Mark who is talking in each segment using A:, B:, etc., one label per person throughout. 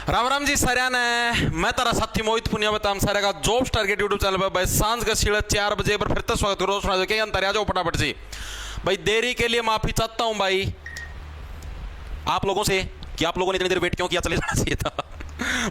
A: राम राम जी साਰਿਆਂ ने मैं तारा साथी मोहित पुनिया बताम सारे का जॉब टारगेट यूट्यूब चैनल पर भाई सांझ का 4 बजे पर फिर से स्वागत करो। सुना दो क्या अंतर आ जाओ फटाफट जी। भाई देरी के लिए माफी चाहता हूं भाई आप लोगों से कि आप लोगों ने इतनी देर वेट क्यों किया, चले जाना चाहिए था।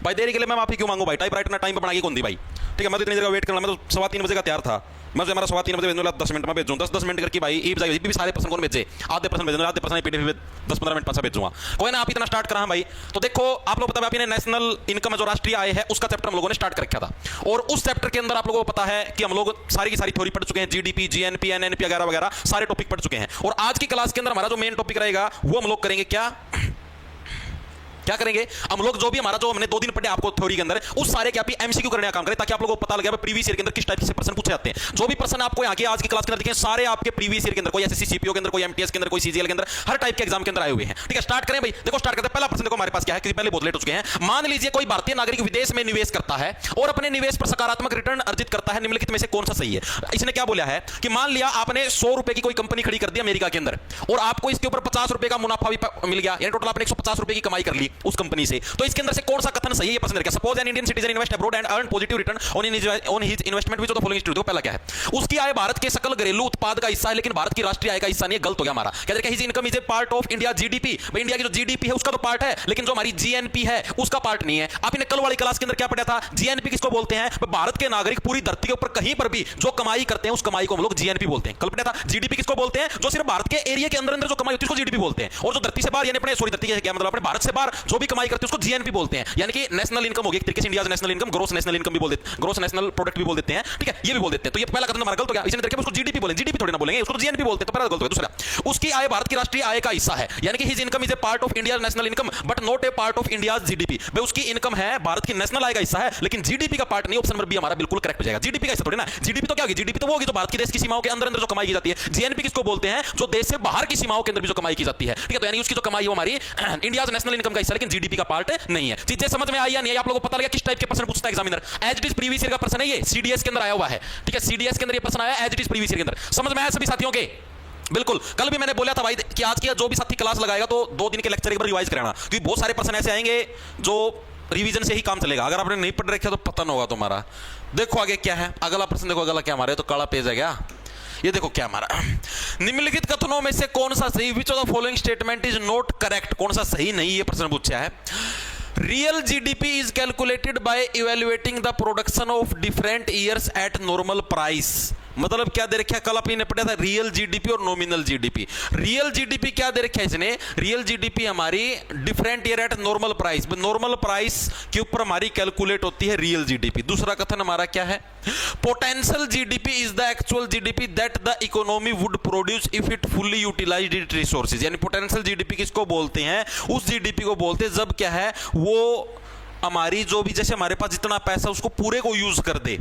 A: भाई देरी के लिए मैं माफी क्यों मांगू भाई, टाइप राइटर टाइम पर बनाई कौन दी भाई। ठीक है मैं तो इतनी देर का वेट करना, मैं तो 3:15 बजे का तैयार था। मैं हमारा 3:15 बजे भेजूंगा 10 मिनट में भेजूँ 10 मिनट करके भाई ई जाएगी भी सारे पर्सन कौन भेजे, आधे पर्सन भेजूंगा आधे पर्सन पीडीएफ 10-15 मिनट पास भेजूंगा। कोई ना आप इतना स्टार्ट करा भाई। तो देखो आप लोग पता है आपने नेशनल इनकम जो राष्ट्रीय आय है उसका चैप्टर हम लोगों ने स्टार्ट कर रखा था और उस चैप्टर के अंदर आप लोगों को पता है कि हम लोग सारी की सारी थ्योरी पढ़ चुके हैं, जीडीपी जीएनपी एनएनपी वगैरह वगैरह सारे टॉपिक पढ़ चुके हैं। और आज की क्लास के अंदर हमारा जो मेन टॉपिक रहेगा वो हम लोग करेंगे क्या करेंगे हम लोग, जो भी हमारा जो हमने 2 दिन पढ़े आपको थ्योरी के अंदर उस सारे के आप एमसीक्यू करने का काम करें ताकि आप लोगों को पता लगे प्रीवियस ईयर के अंदर किस टाइप से प्रश्न पूछे जाते हैं। जो भी प्रश्न आपको यहाँ के आज की क्लास के अंदर दिखे सारे आपके प्रीवियस ईयर के अंदर, कोई एसएससी सीपीओ के अंदर, कोई एमटीएस के अंदर, कोई सीजीएल के अंदर, हर टाइप के एग्जाम के अंदर आए हुए हैं। ठीक है स्टार्ट करें भाई। देखो स्टार्ट करते हैं। पहला प्रश्न देखो हमारे पास क्या है क्योंकि पहले बहुत लेट हो चुके हैं। मान लीजिए कोई भारतीय नागरिक विदेश में निवेश करता है और अपने निवेश पर सकारात्मक रिटर्न अर्जित करता है, निम्नलिखित में से कौन सा सही है। इसने क्या बोला है कि मान लिया आपने 100 रुपए की कोई कंपनी खड़ी कर दी अमेरिका के अंदर और आपको इसके ऊपर 50 रुपए का मुनाफा भी मिल गया, यानी टोटल आपने 150 रुपए की कमाई कर ली उस कंपनी से। तो इसके अंदर से कौन सा कथन सही है ये प्रश्न रखा। Suppose an Indian citizen invest abroad and earn positive return on his investment which of the following statement. पहला क्या है, उसकी आय भारत के सकल घरेलू उत्पाद का हिस्सा है लेकिन भारत की राष्ट्रीय आय का हिस्सा नहीं है। गलत हो गया हमारा। क्या देखा his income is a part of India GDP. भाई इंडिया की जो जीडीपी है उसका तो पार्ट है लेकिन जो हमारी जीएनपी है उसका पार्ट नहीं है। आपने कल वाली क्लास के अंदर क्या पढ़ा था, जीएनपी किसको बोलते हैं, भारत के नागरिक पूरी धरती के ऊपर कहीं पर भी जो कमाई करते हैं उस कमाई को हम लोग जीएनपी बोलते हैं। कल पढ़ा था जीडीपी किसको बोलते हैं, जो सिर्फ भारत के एरिया के अंदर अंदर जो कमाई होती है उसको जीडीपी बोलते हैं। और जो धरती से बाहर यानी अपने सॉरी धरती के क्या मतलब अपने भारत से बाहर जो भी कमाई करते हैं उसको जीएनपी बोलते हैं। यानी कि नेशनल इनकम होगी एक तरीके से, India national income, gross national income भी बोल देते हैं, ग्रोस नेशनल प्रोडक्ट भी बोल देते हैं। ठीक है ये भी बोल देते हैं। तो ये पहला कथन हमारा गलत हो गया। इसने देखिए उसको जीडीपी बोलेंगे, जीडीपी थोड़ी ना बोलेंगे, उसको जीएनपी बोलते हैं, तो पहला गलत हो गया। दूसरा उसकी आय भारत की राष्ट्रीय आय का हिस्सा है यानी कि his income is a part of India national income but not a part of India GDP. भाई उसकी इनकम है भारत की नेशनल आय का हिस्सा है लेकिन जीडीपी का पार्ट नहीं। ऑप्शन नंबर बी हमारा बिल्कुल करेक्ट हो जाएगा। जीडीपी का हिस्सा थोड़ी ना, जीडीपी तो क्या होगी, जीडीपी तो वो होगी जो भारत की देश की सीमाओं के अंदर अंदर जो कमाई की जाती है। जीएनपी किसको बोलते हैं, जो देश से बाहर की सीमाओं के अंदर भी जो कमाई की जाती है। ठीक है तो यानी उसकी जो कमाई है हमारी इंडिया नेशनल इनकम का हिस्सा लेकिन जीडीपी का पार्ट नहीं है। चीजें समझ में आई या नहीं, आप लोगों को पता लगा किस टाइप के प्रश्न पूछता है examiner. As it is previous year का प्रश्न है ये, सीडीएस के अंदर आया हुआ है। ठीक है सीडीएस के अंदर ये प्रश्न आया as it is previous year के अंदर। समझ में आया सभी साथियों के, बिल्कुल। कल भी मैंने बोला था भाई कि आज की जो भी साथी क्लास लगाएगा तो 2 दिन के लेक्चर एक बार रिवाइज कराना क्योंकि बहुत सारे प्रश्न ऐसे आएंगे जो रिवीजन से ही काम चलेगा। अगर आपने नहीं पढ़ रखा तो पतन होगा तुम्हारा। देखो आगे क्या है, अगला प्रश्न देखो, अगला क्या हमारे तो काला पेज है क्या, ये देखो क्या हमारा, निम्नलिखित कथनों में से कौन सा सही, विच of the following statement is not correct, कौन सा सही नहीं ये प्रश्न पूछा है। Real GDP is calculated by evaluating the production of different years eight normal price. मतलब क्या दे रखा है, कल अपनी ने पढ़ा था रियल जीडीपी और नॉमिनल जीडीपी। रियल जीडीपी क्या दे रखा है इसने, रियल जीडीपी हमारी different year eight normal price, normal price के ऊपर हमारी कैलकुलेट होती है रियल जीडीपी। दूसरा कथन हमारा क्या है, potential GDP is the actual GDP that the economy would produce if it fully utilised its resources. यानी पोटेंशियल जीडीपी किसको बोलते हैं, उस जीडीपी को बोलते हैं जब क्या है वो हमारी जो भी जैसे हमारे पास जितना पैसा उसको पूरे को यूज कर दे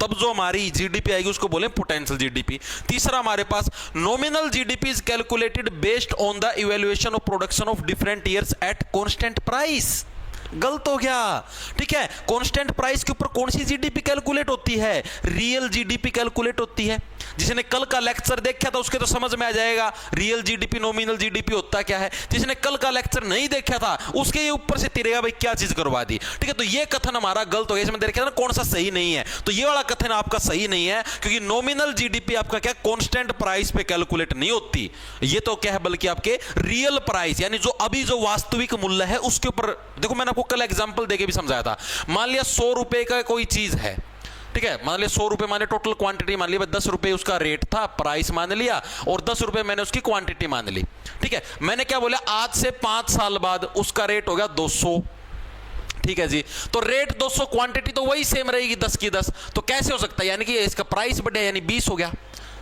A: तब जो हमारी जीडीपी आएगी उसको बोले पोटेंशियल जीडीपी। तीसरा हमारे पास nominal GDP is calculated based on the evaluation of production of different years at constant price. गलत हो गया। ठीक है कांस्टेंट प्राइस के ऊपर कौन सी जीडीपी कैलकुलेट होती है, रियल जीडीपी कैलकुलेट होती है। जिसने कल का लेक्चर देखा था उसके तो समझ में आ जाएगा रियल जीडीपी नॉमिनल जीडीपी होता क्या है। जिसने कल का लेक्चर नहीं देखा था उसके ऊपर से तिरेगा भाई क्या चीज करवा दी। ठीक है तो ये कथन हमारा गलत हो गया। इसमें देखा था ना कौन सा सही नहीं है, तो ये वाला कथन आपका सही नहीं है क्योंकि नॉमिनल जीडीपी आपका क्या कांस्टेंट प्राइस पे कैलकुलेट नहीं होती। ये तो क्या है बल्कि आपके रियल प्राइस यानी जो अभी जो वास्तविक मूल्य है उसके ऊपर। देखो मैंने आपको कल एग्जांपल देके भी समझाया था। मान लिया 100 रुपए का कोई चीज है, ठीक है मान लिया 100 रुपए माने टोटल क्वांटिटी मान लिया, 10 रुपए उसका रेट था, प्राइस मान लिया और 10 रुपए मैंने उसकी क्वांटिटी मान ली। ठीक है मैंने क्या बोला, आज से 5 साल बाद उसका रेट हो गया 200। ठीक है जी तो रेट 200, क्वांटिटी तो वही सेम रहेगी 10 की 10। तो कैसे हो सकता है, यानी कि इसका प्राइस बढ़े यानी 20 हो गया।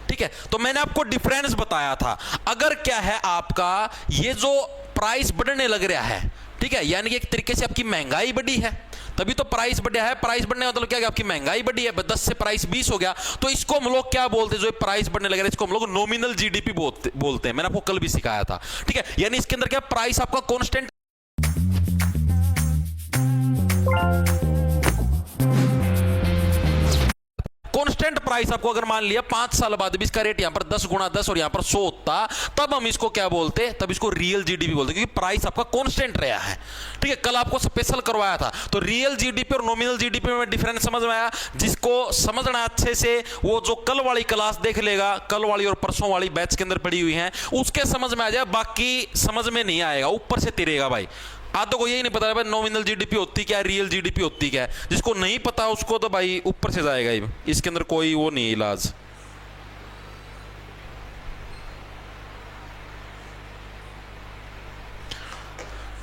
A: ठीक है तो मैंने आपको डिफरेंस बताया था। अगर क्या है आपका ये जो प्राइस बढ़ने लग रहा है, ठीक है यानी कि एक तरीके से आपकी महंगाई बढ़ी है तभी तो प्राइस बढ़ा है। प्राइस बढ़ने का मतलब क्या है, आपकी महंगाई बढ़ी है, 10 से प्राइस 20 हो गया। तो इसको हम लोग क्या बोलते हैं, जो प्राइस बढ़ने लगे इसको हम लोग नॉमिनल जीडीपी बोलते हैं। मैंने आपको कल भी सिखाया था। ठीक है यानी इसके अंदर क्या प्राइस आपका कांस्टेंट कांस्टेंट प्राइस आपको अगर मान लिया 5 साल बाद भी इसका रेट यहां पर 10 गुणा 10 और यहां पर 100 होता, तब हम इसको क्या बोलते, तब इसको रियल जीडीपी बोलते, क्योंकि प्राइस आपका कांस्टेंट रहा है। ठीक है, कल आपको स्पेशल करवाया था, तो रियल जीडीपी और नॉमिनल जीडीपी में डिफरेंस समझ में आया। जिसको समझना अच्छे से वो जो कल वाली क्लास देख लेगा, कल वाली और परसों वाली बैच के अंदर पड़ी हुई है, उसके समझ में आ जाए, बाकी समझ में नहीं आएगा, ऊपर से तिरेगा भाई। आधों को यही नहीं पता है भाई नॉमिनल जीडीपी होती क्या है, रियल जीडीपी होती क्या है। जिसको नहीं पता उसको तो भाई ऊपर से जाएगा ही, इसके अंदर कोई वो नहीं है इलाज।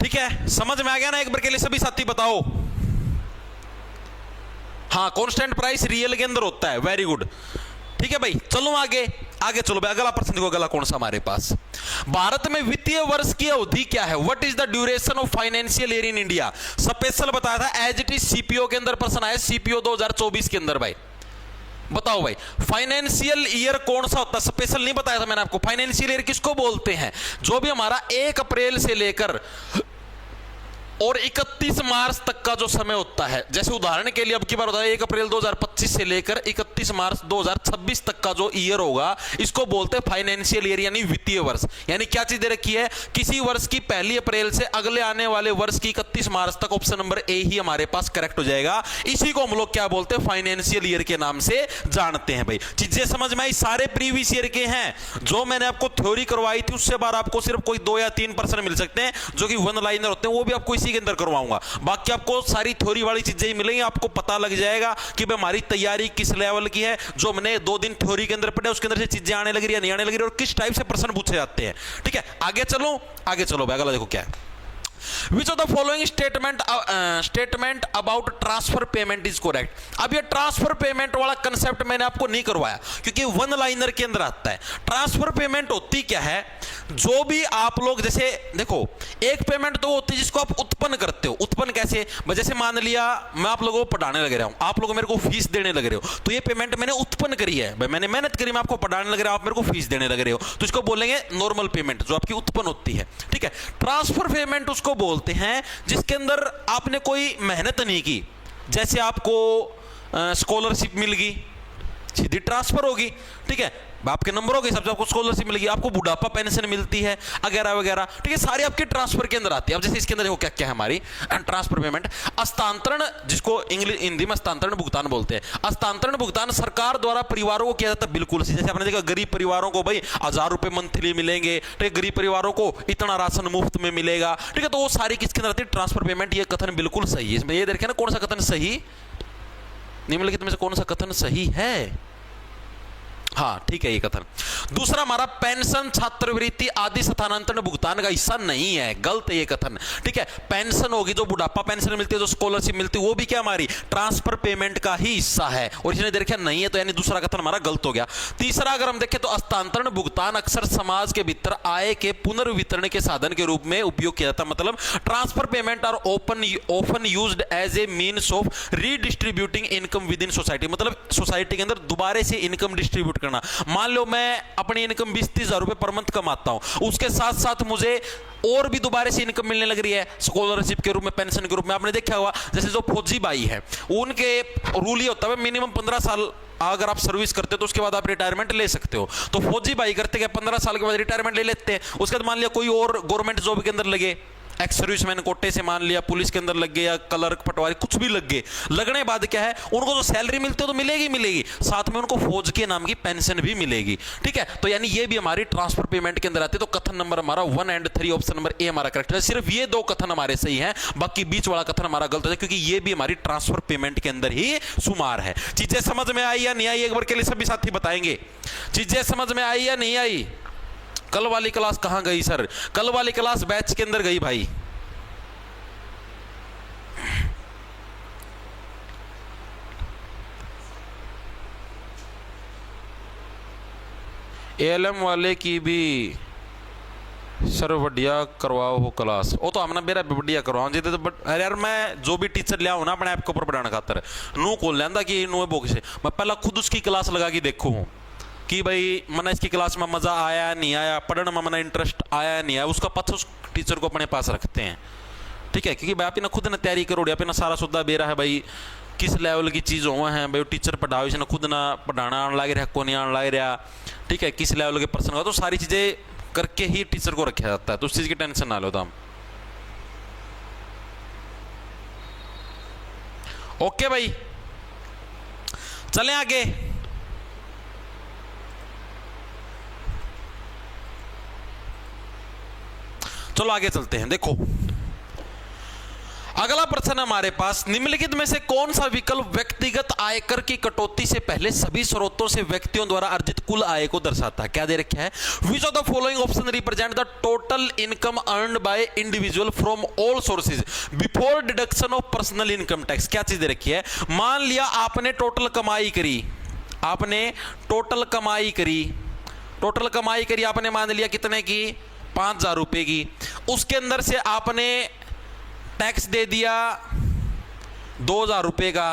A: ठीक है, समझ में आ गया ना एक बार के लिए सभी साथी, बताओ। हाँ, कांस्टेंट प्राइस रियल के अंदर होता है, वेरी गुड। ठीक है भाई, चलो आगे आगे चलो भाई। अगला प्रश्न देखो, अगला कौन सा हमारे पास, भारत में वित्तीय वर्ष की अवधि क्या है, what is the duration of financial year in India. Special बताया था, एज इट इज सीपीओ के अंदर प्रश्न आया, सीपीओ 2024 के अंदर भाई। बताओ भाई, फाइनेंशियल ईयर कौन सा होता है, स्पेशल नहीं बताया था मैंने आपको। फाइनेंशियल ईयर किसको बोलते हैं, जो भी हमारा 1 अप्रैल से लेकर और 31 मार्च तक का जो समय होता है। जैसे उदाहरण के लिए अब की बार होता है 1 अप्रैल 2025 से लेकर 31 मार्च 2026 तक का जो ईयर होगा, इसको बोलते हैं फाइनेंशियल ईयर, यानी वित्तीय वर्ष। यानी क्या चीज दे रखी है, किसी वर्ष की 1 अप्रैल से अगले आने वाले वर्ष की 31 मार्च तक, ऑप्शन नंबर ए ही हमारे पास करेक्ट हो जाएगा। इसी को हम लोग क्या बोलते हैं, फाइनेंशियल ईयर के नाम से जानते हैं भाई। चीजें समझ में आई, सारे प्रीवियस ईयर के हैं। जो मैंने आपको थ्योरी करवाई थी उससे बार आपको सिर्फ कोई 2 या 3% मिल सकते हैं, जो कि वन लाइनर होते हैं, वो भी आपको के अंदर करवाऊंगा। बाकी आपको सारी थ्योरी वाली चीजें ही मिलेंगी, आपको पता लग जाएगा कि भाई हमारी तैयारी किस लेवल की है। जो मैंने 2 दिन थ्योरी के अंदर पढ़े उसके अंदर से चीजें आने लगी या नहीं आने लगी, और किस टाइप से प्रश्न पूछे जाते हैं। ठीक है, आगे चलो आगे चलो भाई। अगला देखो क्या है, Which of the following statement about transfer payment is correct। अब ये ट्रांसफर पेमेंट वाला कंसेप्ट मैंने आपको नहीं करवाया, क्योंकि वन लाइनर के अंदर आता है। ट्रांसफर पेमेंट होती क्या है, जो भी आप लोग, जैसे देखो, एक पेमेंट तो होती है जिसको आप उत्पन्न करते हो। उत्पन्न कैसे, जैसे मान लिया मैं आप लोगों को पढ़ाने लग रहा हूं, आप लोग मेरे को फीस देने लग रहे हो, तो ये पेमेंट मैंने उत्पन्न करी है भाई, मैंने मेहनत करी, मैं आपको पढ़ाने लग रहा हूं, आप मेरे को फीस देने लग रहे हो, तो इसको बोलेंगे नॉर्मल पेमेंट, जो आपकी उत्पन्न होती है। ठीक है, ट्रांसफर पेमेंट उसको बोलते हैं जिसके अंदर आपने कोई मेहनत नहीं की। जैसे आपको स्कॉलरशिप मिल गई, सीधी ट्रांसफर होगी। ठीक है, आपके नंबरों के हिसाब से आपको स्कॉलरशिप मिलेगी, आपको बुढ़ापा पेंशन मिलती है वगैरह वगैरह। ठीक है, सारी आपके ट्रांसफर के अंदर आती है। अब जैसे इसके अंदर देखो क्या क्या है हमारी ट्रांसफर पेमेंट, हस्तांतरण, जिसको इंग्लिश हिंदी में हस्तांतरण भुगतान बोलते हैं। हस्तांतरण भुगतान सरकार द्वारा परिवारों को किया जाता है, बिल्कुल जैसे आपने देखा गरीब परिवारों को भाई 1000 रुपए मंथली मिलेंगे। ठीक है, गरीब परिवारों को इतना राशन मुफ्त में मिलेगा। ठीक है, तो वो सारी किसके अंदर आती है, ट्रांसफर पेमेंट। ये कथन बिल्कुल सही है। इसमें ये देखें ना कौन सा कथन सही, निम्नलिखित में से कौन सा कथन सही है। हाँ ठीक है, ये कथन। दूसरा हमारा पेंशन, छात्रवृत्ति आदि स्थानांतरण भुगतान का हिस्सा नहीं है, गलत है ये कथन। ठीक है, पेंशन होगी, जो बुढ़ापा पेंशन मिलती है, जो स्कॉलरशिप मिलती है, वो भी क्या हमारी ट्रांसफर पेमेंट का ही हिस्सा है। और इसने देखा नहीं है, तो यानी दूसरा कथन हमारा गलत हो गया। तीसरा अगर हम देखें तो हस्तांतरण भुगतान अक्सर समाज के भीतर आय के पुनर्वितरण के साधन के रूप में उपयोग किया जाता है। मतलब transfer payment are often used as a means of redistributing income within society. मतलब सोसाइटी के अंदर दोबारा से इनकम डिस्ट्रीब्यूट। मान लो मैं अपनी इनकम 20-30 हजार रुपए पर मंथ कमाता हूं, उसके साथ साथ मुझे और भी दोबारा से इनकम मिलने लग रही है, स्कॉलरशिप के रूप में, पेंशन के रूप में। आपने देखा होगा जैसे जो फौजी भाई है, उनके रूल ये होता है मिनिमम 15 साल अगर आप सर्विस करते हो तो उसके बाद आप रिटायरमेंट ले सकते हो। तो फौजी भाई करते क्या, 15 साल के बाद रिटायरमेंट ले लेते हैं। उसके बाद मान लिया कोई और गवर्नमेंट जॉब के अंदर लगे, एक्स सर्विसमैन कोटे से मान लिया पुलिस के अंदर लग गए, या क्लर्क पटवारी कुछ भी लग गए। लगने बाद क्या है, उनको जो सैलरी मिलती है तो मिलेगी मिलेगी, साथ में उनको फौज के नाम की पेंशन भी मिलेगी। ठीक है, तो यानी ये भी हमारी ट्रांसफर पेमेंट के अंदर आती है। तो कथन नंबर हमारा 1 और 3, ऑप्शन नंबर ए हमारा करेक्ट है। सिर्फ ये 2 कथन हमारे सही हैं, बाकी बीच वाला कथन हमारा गलत है, क्योंकि ये भी हमारी ट्रांसफर पेमेंट के अंदर ही शुमार है। चीजें समझ में आई या नहीं आई, एक बार के लिए सभी साथी बताएंगे, चीजें समझ में आई या नहीं आई। कल वाली क्लास कहां गई सर, कल वाली क्लास बैच के अंदर गई भाई। एएलएम वाले की भी सर बढ़िया करवाओ हो क्लास, वो तो हमने मेरा बढ़िया करवाओ जी। तो अरे यार मैं जो भी टीचर लिया हूं ना अपने ऐप के ऊपर पढ़ाने खातर, नू खोल लेंदा कि नो बोक से मैं पहला खुद उसकी क्लास लगा के देखूं कि भाई मना इसकी क्लास में मजा आया नहीं आया, पढ़ने में मना इंटरेस्ट आया नहीं आया, उसका पथ उस टीचर को अपने पास रखते हैं। ठीक है, क्योंकि भाई आप ना खुद ने तैयारी करोगे, अपना सारा सौदा बेरा है भाई, किस लेवल की चीज़ हुआ है भाई, टीचर पढ़ाओ इसने खुद ना पढ़ाना आने लग रहा, को नहीं आने लग रहा, ठीक है, किस लेवल के पर्सन का, तो सारी चीज़ें करके ही टीचर को रखा जाता है, तो उस चीज़ की टेंशन ना लो तुम। ओके भाई, चलें आगे। चलो आगे चलते हैं। देखो अगला प्रश्न हमारे पास, निम्नलिखित में से कौन सा विकल्प व्यक्तिगत आयकर की कटौती से पहले सभी स्रोतों से व्यक्तियों द्वारा अर्जित कुल आय को दर्शाता है? क्या दे रखा है? विच of the following option represent the total income earned by individual from all sources before deduction of personal income tax? क्या चीज दे रखी है? मान लिया आपने टोटल कमाई करी, आपने टोटल कमाई करी, टोटल कमाई करी आपने मान लिया कितने की? 5,000 रुपए की। उसके अंदर से आपने टैक्स दे दिया 2,000 रुपए का,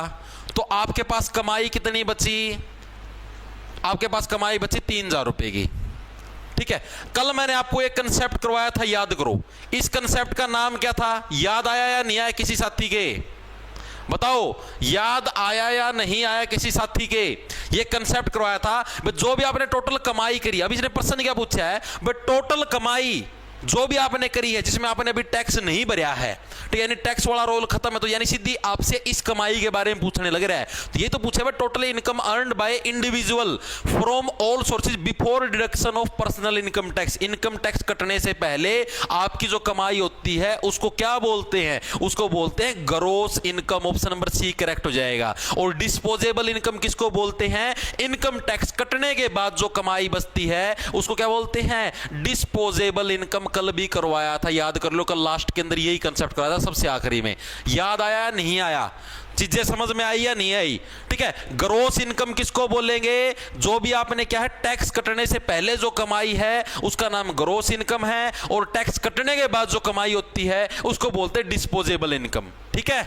A: तो आपके पास कमाई कितनी बची? आपके पास कमाई बची 3,000 रुपए की। ठीक है, कल मैंने आपको एक कंसेप्ट करवाया था, याद करो। इस कंसेप्ट का नाम क्या था? याद आया या नहीं आया किसी साथी के? बताओ, याद आया या नहीं आया किसी साथी के? ये कंसेप्ट करवाया था जो भी आपने टोटल कमाई करी। अभी इसने प्रश्न क्या पूछा है? टोटल कमाई जो भी आपने करी है जिसमें आपने अभी टैक्स नहीं भरा है, तो यानी टैक्स वाला रोल खत्म है, तो यानी सीधी आपसे इस कमाई के बारे में पूछने लग रहा है। तो ये तो पूछा है total income earned by individual from all sources before deduction of personal income tax. Income tax कटने से पहले आपकी जो कमाई होती है उसको क्या बोलते हैं? उसको बोलते हैं gross income. Option number C correct हो जाएगा। और डिस्पोजेबल इनकम किसको बोलते हैं? इनकम टैक्स कटने के बाद जो कमाई बचती है उसको क्या बोलते हैं? Disposable income. कल भी करवाया था, याद कर लो, कल लास्ट के अंदर यही कंसेप्ट कराया था सबसे आखिरी में। याद आया नहीं आया? चीजें समझ में आई या नहीं आई? ठीक है, ग्रॉस इनकम किसको बोलेंगे? जो भी आपने क्या है टैक्स कटने से पहले जो कमाई है उसका नाम ग्रॉस इनकम है, और टैक्स कटने के बाद जो कमाई होती है उसको बोलते हैं डिस्पोजेबल इनकम। ठीक है,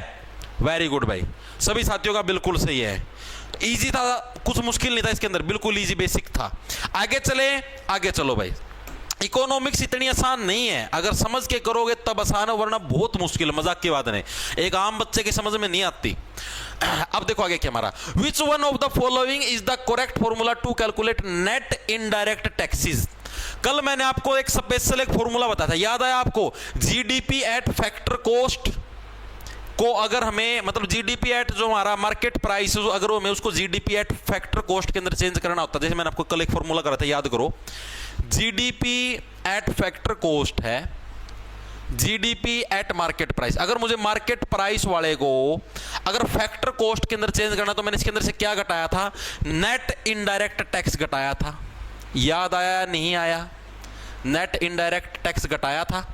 A: वेरी गुड भाई, सभी साथियों का बिल्कुल सही है। इजी था, कुछ मुश्किल नहीं था इसके अंदर, बिल्कुल इजी बेसिक था। आगे चले, आगे चलो भाई। इकोनॉमिक्स इतनी आसान नहीं है, अगर समझ के करोगे तब आसान है, वरना बहुत मुश्किल। मजाक की बात नहीं, एक आम बच्चे की समझ में नहीं आती। अब देखो आगे क्या हमारा, which one of the following is the correct formula to calculate net indirect taxes? कल मैंने आपको एक स्पेशल एक फॉर्मूला बताया था, याद आया आपको? जीडीपी एट फैक्टर कॉस्ट को अगर हमें, मतलब जीडीपी एट जो हमारा मार्केट प्राइस, अगर हमें उसको जीडीपी एट फैक्टर कॉस्ट के अंदर चेंज करना होता है, जैसे मैंने आपको कल एक फॉर्मूला करा था, याद करो। जीडीपी एट फैक्टर कॉस्ट है जीडीपी एट मार्केट प्राइस। अगर मुझे मार्केट प्राइस वाले को अगर फैक्टर कॉस्ट के अंदर चेंज करना, तो मैंने इसके अंदर से क्या घटाया था? नेट इनडायरेक्ट टैक्स घटाया था। याद आया नहीं आया? नेट इनडायरेक्ट टैक्स घटाया था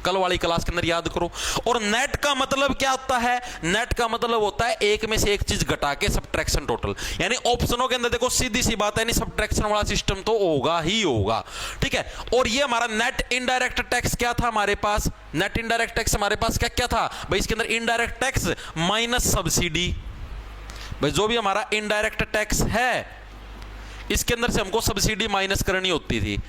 A: कल वाली क्लास के अंदर, याद करो। और नेट का मतलब क्या होता है? नेट का मतलब होता है एक में से एक चीज घटा के सब्ट्रैक्शन टोटल। यानी ऑप्शनों के अंदर देखो सीधी सी बात है, नहीं सब्ट्रैक्शन वाला सिस्टम तो होगा ही होगा। ठीक है, और ये हमारा नेट इनडायरेक्ट टैक्स क्या था हमारे पास? नेट इनडायरेक्ट टैक्स हमारे पास क्या क्या था भाई? इसके अंदर इनडायरेक्ट टैक्स माइनस सब्सिडी। भाई जो भी हमारा इनडायरेक्ट टैक्स है इसके अंदर से हमको सब्सिडी माइनस करनी होती थी,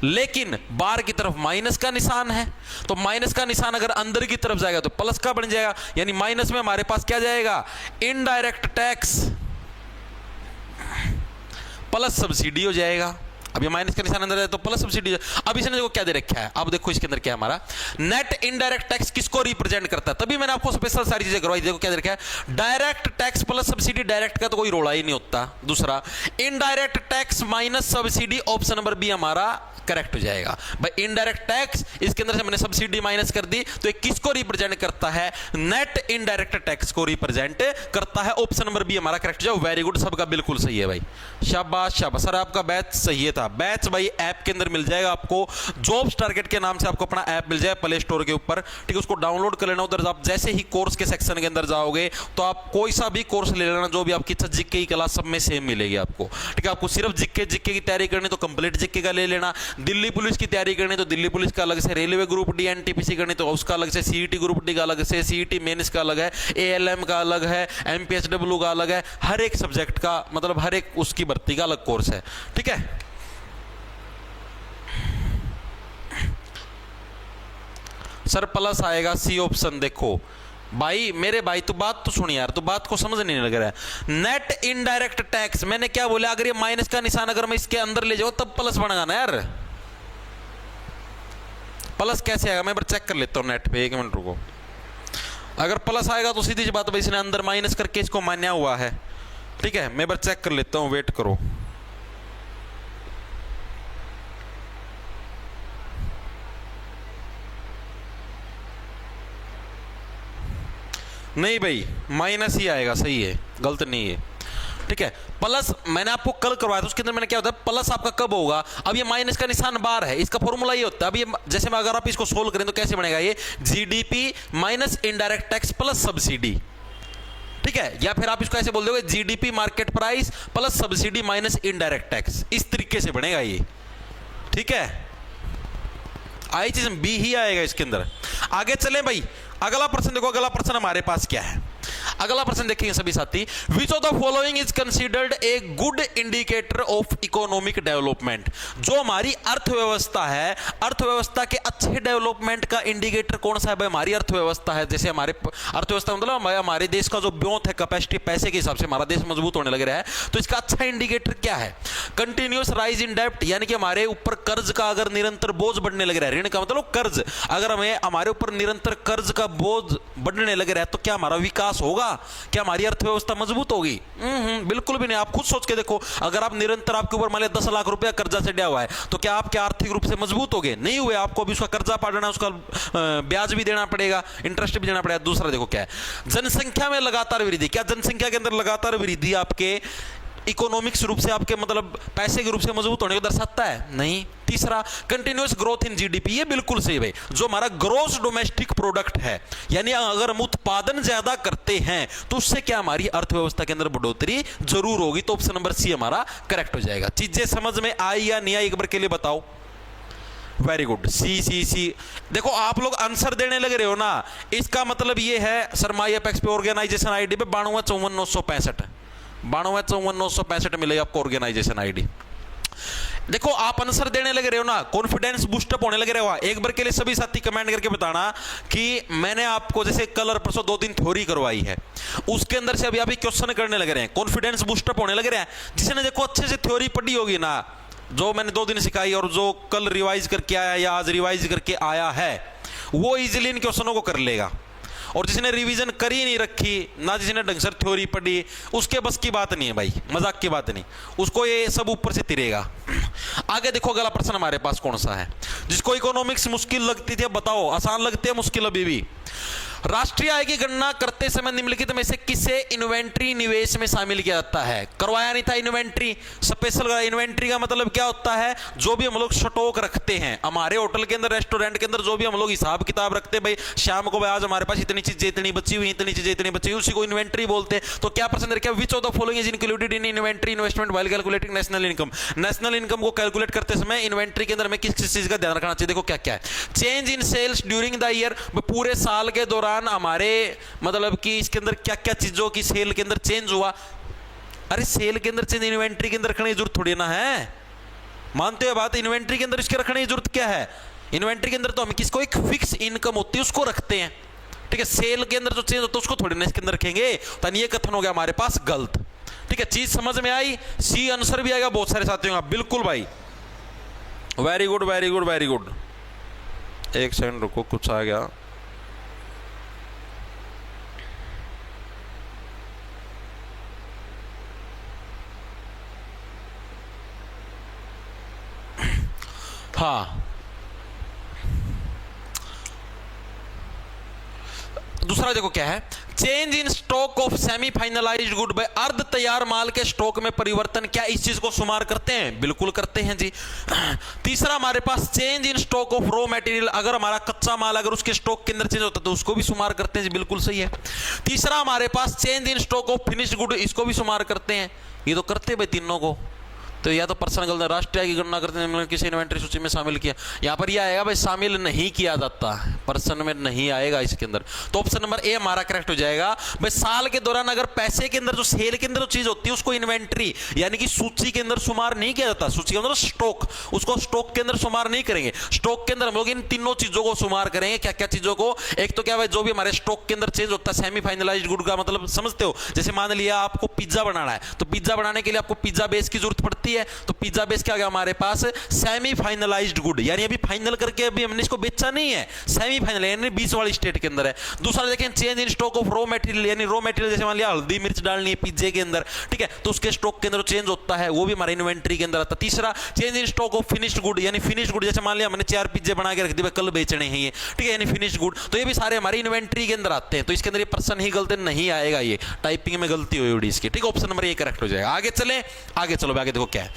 A: लेकिन बाहर की तरफ माइनस का निशान है, तो माइनस का निशान अगर अंदर की तरफ जाएगा तो प्लस का बन जाएगा। यानी माइनस में हमारे पास क्या जाएगा? इनडायरेक्ट टैक्स प्लस सब्सिडी हो जाएगा। अब ये माइनस का निशान अंदर है तो प्लस सब्सिडी। अब इसने देखो क्या दे रखा है, अब देखो इसके अंदर क्या हमारा नेट इनडायरेक्ट टैक्स किसको रिप्रेजेंट करता है? तभी मैंने आपको स्पेशल सारी चीजें करवाई। देखो क्या दे रखा है, direct tax plus subsidy. Direct का तो कोई रोड़ा ही नहीं होता। दूसरा indirect tax minus subsidy, option number B हमारा करेक्ट हो जाएगा। भाई इनडायरेक्ट टैक्स, इसके अंदर से मैंने सब्सिडी माइनस कर दी, तो ये किसको रिप्रेजेंट करता है? नेट इनडायरेक्ट टैक्स को रिप्रेजेंट करता है। ऑप्शन नंबर बी हमारा करेक्ट हो जाए। वेरी गुड, सबका बिल्कुल सही है भाई, शाबाश शाबाश। सर आपका बैच सही था। बैच भाई ऐप के अंदर मिल जाएगा आपको, जॉब्स टारगेट के नाम से आपको अपना ऐप मिल जाए प्ले स्टोर के ऊपर। ठीक है, उसको डाउनलोड कर लेना। उधर आप जैसे ही कोर्स के सेक्शन के अंदर जाओगे तो आप कोई सा भी कोर्स ले लेना, जो भी आपकी इच्छा, जीके की क्लास सब में सेम मिलेगी आपको। ठीक है, आपको सिर्फ जीके की तैयारी करनी तो कंप्लीट जीके का ले लेना। दिल्ली पुलिस की तैयारी करनी तो दिल्ली पुलिस का अलग से, रेलवे ग्रुप डी एनटीपीसी करनी तो उसका अलग से, सीईटी ग्रुप डी का अलग से, सीईटी मेंस का अलग है, एएलएम का अलग है, एमपीएसडब्ल्यू का अलग है। हर एक सब्जेक्ट का मतलब हर एक उसकी भर्ती का अलग कोर्स है। ठीक है, सर प्लस आएगा सी ऑप्शन। देखो भाई मेरे भाई तू बात तो सुन यार, तू बात को समझ नहीं लग रहा है। नेट इनडायरेक्ट टैक्स मैंने क्या बोला, अगर ये माइनस का निशान अगर मैं इसके अंदर ले जाऊं तब प्लस बनेगा ना यार। प्लस कैसे आएगा, मैं चेक कर लेता हूं नेट पे, 1 मिनट रुको। अगर प्लस आएगा तो सीधी सी बात है, इसने अंदर माइनस करके इसको मान्या हुआ है, ठीक है। मैं चेक कर लेता हूं, वेट करो। नहीं भाई माइनस ही आएगा, सही है, गलत नहीं है, ठीक है। प्लस मैंने आपको कल करवाया था, उसके अंदर मैंने क्या होता है, प्लस आपका कब होगा, अब ये माइनस का निशान बार है, इसका फॉर्मूला ये होता है। अब ये जैसे मैं अगर आप इसको सोल्व करें तो कैसे बनेगा, ये GDP minus indirect tax plus subsidy, ठीक है। या फिर आप इसको ऐसे बोल दोगे GDP market price plus subsidy minus indirect tax, इस तरीके से बनेगा ये, ठीक है। आई चीज बी ही आएगा इसके अंदर। आगे चले भाई, अगला प्रश्न देखो, अगला प्रश्न हमारे पास क्या है। अगला प्रश्न देखेंगे सभी साथी, विच of the following is considered a good indicator of economic development. जो हमारी अर्थव्यवस्था है, अर्थव्यवस्था के अच्छे डेवलपमेंट का इंडिकेटर कौन सा है भाई, हमारी अर्थव्यवस्था है। जैसे हमारे अर्थव्यवस्था मतलब हमारे देश का जो ब्योत है, कैपेसिटी, पैसे के हिसाब से हमारा देश मजबूत होने लग रहा है, तो इसका अच्छा इंडिकेटर क्या है, कंटिन्यूअस राइज इन डेब्ट, यानी कि हमारे ऊपर कर्ज का अगर निरंतर बोझ बढ़ने लग रहा है, ऋण का मतलब कर्ज, अगर हमें हमारे ऊपर निरंतर कर्ज का बोझ बढ़ने लग रहा है तो क्या हमारा विकास होगा, क्या हमारी अर्थव्यवस्था मजबूत होगी? बिल्कुल भी नहीं। आप खुद सोच के देखो, अगर आप निरंतर आपके ऊपर मान लिया 10 लाख रुपया कर्जा चढ़ा हुआ है तो क्या आपके आर्थिक रूप से मजबूत होगे? नहीं हुए। आपको अभी उसका कर्जा पाड़ना, उसका ब्याज भी देना पड़ेगा, इंटरेस्ट भी देना पड़ेगा। दूसरा देखो क्या है, जनसंख्या में लगातार वृद्धि। क्या जनसंख्या के अंदर लगातार वृद्धि आपके इकोनॉमिक्स रूप से, आपके मतलब पैसे के रूप से मजबूत होने को दर्शाता है? नहीं। तीसरा, कंटिन्यूअस ग्रोथ इन जीडीपी, ये बिल्कुल सही भाई। जो हमारा ग्रोस डोमेस्टिक प्रोडक्ट है, यानी अगर हम उत्पादन ज्यादा करते हैं तो उससे क्या हमारी अर्थव्यवस्था के अंदर बढ़ोतरी जरूर होगी। तो ऑप्शन नंबर सी हमारा करेक्ट हो जाएगा। चीजें समझ में आई या नहीं आई, एक बार के लिए बताओ। वेरी गुड, सी सी सी। देखो आप लोग आंसर देने लग रहे हो ना, इसका मतलब ये है सरमाई अपेक्स पे ऑर्गेनाइजेशन आईडी पे 9254,965 9254,965 मिलेगी आपको ऑर्गेनाइजेशन आईडी। देखो आप आंसर देने लगे रहे हो ना, कॉन्फिडेंस बूस्टअप होने लगे रहे हो। एक बार के लिए सभी साथी कमेंट करके बताना कि मैंने आपको जैसे कल और परसों 2 दिन थ्योरी करवाई है, उसके अंदर से अभी क्वेश्चन करने लगे रहे हैं, कॉन्फिडेंस बूस्टअप होने लगे रहे हैं। जिसने देखो अच्छे से थ्योरी पढ़ी होगी ना, जो मैंने 2 दिन सिखाई और जो कल रिवाइज करके आया या आज रिवाइज करके आया है, वो इजिली इन क्वेश्चनों को कर लेगा। और जिसने रिवीजन करी नहीं रखी ना, जिसने ढंग से थ्योरी पढ़ी, उसके बस की बात नहीं है भाई, मजाक की बात नहीं, उसको ये सब ऊपर से तिरेगा। आगे देखो अगला प्रश्न हमारे पास कौन सा है। जिसको इकोनॉमिक्स मुश्किल लगती थी, अब बताओ आसान लगती है मुश्किल अभी भी? राष्ट्रीय आय की गणना करते समय निम्नलिखित में से किसे इन्वेंट्री निवेश में शामिल किया जाता है? करवाया नहीं था इन्वेंट्री, स्पेशल। इन्वेंट्री का मतलब क्या होता है? जो भी हम लोग स्टॉक रखते हैं हमारे होटल के अंदर, रेस्टोरेंट के अंदर, जो भी हम लोग हिसाब किताब रखते हैं, भाई शाम को भाई आज हमारे पास इतनी चीजें इतनी बची हुई, इतनी चीजें इतनी बची हुई, उसी को इन्वेंट्री बोलते हैं। तो क्या प्रश्न क्या, विच of the following is included in inventory investment while calculating national income? National income को कैलकुलेट करते समय इन्वेंट्री के अंदर में किस किस चीज का ध्यान रखना चाहिए? देखो क्या क्या है। Change in sales during the year, पूरे साल के दौरान हमारे मतलब कि इसके अंदर क्या क्या चीजों की सेल के अंदर चेंज हुआ। अरे सेल के अंदर चेंज इन्वेंट्री के अंदर रखने की जरूरत थोड़ी ना है, मानते हो बात? इन्वेंट्री के अंदर इसके रखने की जरूरत क्या है? इन्वेंट्री के अंदर तो हम किसको, एक फिक्स इनकम होती है उसको रखते हैं, ठीक है। सेल के अंदर जो चेंज होता है उसको थोड़ी ना इसके अंदर रखेंगे। तो ये कथन हो गया हमारे पास गलत, ठीक है। चीज समझ में आई? सी आंसर भी आएगा बहुत सारे साथियों का। बिल्कुल भाई, very good very good very good. एक सेकंड रुको, कुछ आ गया। हाँ, दूसरा देखो क्या है, change in stock of semi finalised good bye, अर्ध तैयार माल के स्टॉक में परिवर्तन, क्या इस चीज को शुमार करते हैं? बिल्कुल करते हैं जी। तीसरा हमारे पास change in stock of raw material, अगर हमारा कच्चा माल अगर उसके स्टॉक के अंदर चेंज होता है तो उसको भी शुमार करते हैं जी, बिल्कुल सही है। तीसरा हमारे पास change in stock of finished good, इसको भी शुमार करते हैं। ये तो करते हैं भाई तीनों को। तो या तो पर्सन गलत, राष्ट्रीय की गणना करते हैं किसी इन्वेंटरी सूची में शामिल किया, यहाँ पर यह आएगा भाई शामिल नहीं किया जाता, पर्सन में नहीं आएगा इसके अंदर। तो ऑप्शन नंबर ए हमारा करेक्ट हो जाएगा। भाई साल के दौरान अगर पैसे के अंदर जो सेल के अंदर जो चीज होती है उसको इन्वेंट्री यानी कि सूची के अंदर शुमार नहीं किया जाता, सूची के अंदर स्टॉक, उसको स्टॉक के अंदर शुमार नहीं करेंगे। स्टॉक के अंदर हम लोग इन तीनों चीजों को शुमार करेंगे। क्या क्या चीजों को? एक तो क्या भाई जो भी हमारे स्टॉक के अंदर चेंज होता है, सेमी फाइनलाइज्ड गुड का मतलब समझते हो, जैसे मान लिया आपको पिज्जा बनाना है, तो पिज्जा बनाने के लिए आपको पिज्जा बेस की जरूरत पड़ती है, तो पिज्जा बेस क्या हो गया हमारे पास? सेमी फाइनलाइज्ड गुड, यानी अभी फाइनल करके अभी हमने इसको बेचा नहीं है, सेमी फाइनल यानी 20 वाली स्टेट के अंदर है। दूसरा देखें change in stock of raw material, यानी रॉ मटेरियल जैसे मान लिया हल्दी मिर्च डालनी है पिज्जे के अंदर, ठीक है, तो उसके स्टॉक के अंदर चेंज होता है, वो भी हमारे इन्वेंट्री के अंदर आता है। तीसरा change in stock of finished good, यानी फिनिश्ड गुड जैसे मान लिया हमने 4 पिज्जे बना के रख दिए कल बेचने हैं ये, ठीक है, यानी फिनिश्ड गुड, तो ये भी सारे हमारी इन्वेंट्री के अंदर आते हैं। तो इसके अंदर ये पर्सन ही गलत नहीं आएगा, ये टाइपिंग में गलती हुई इसकी, ठीक है, ऑप्शन नंबर ए करेक्ट हो जाएगा। आगे चले, आगे चलो, आगे देखो क्या है।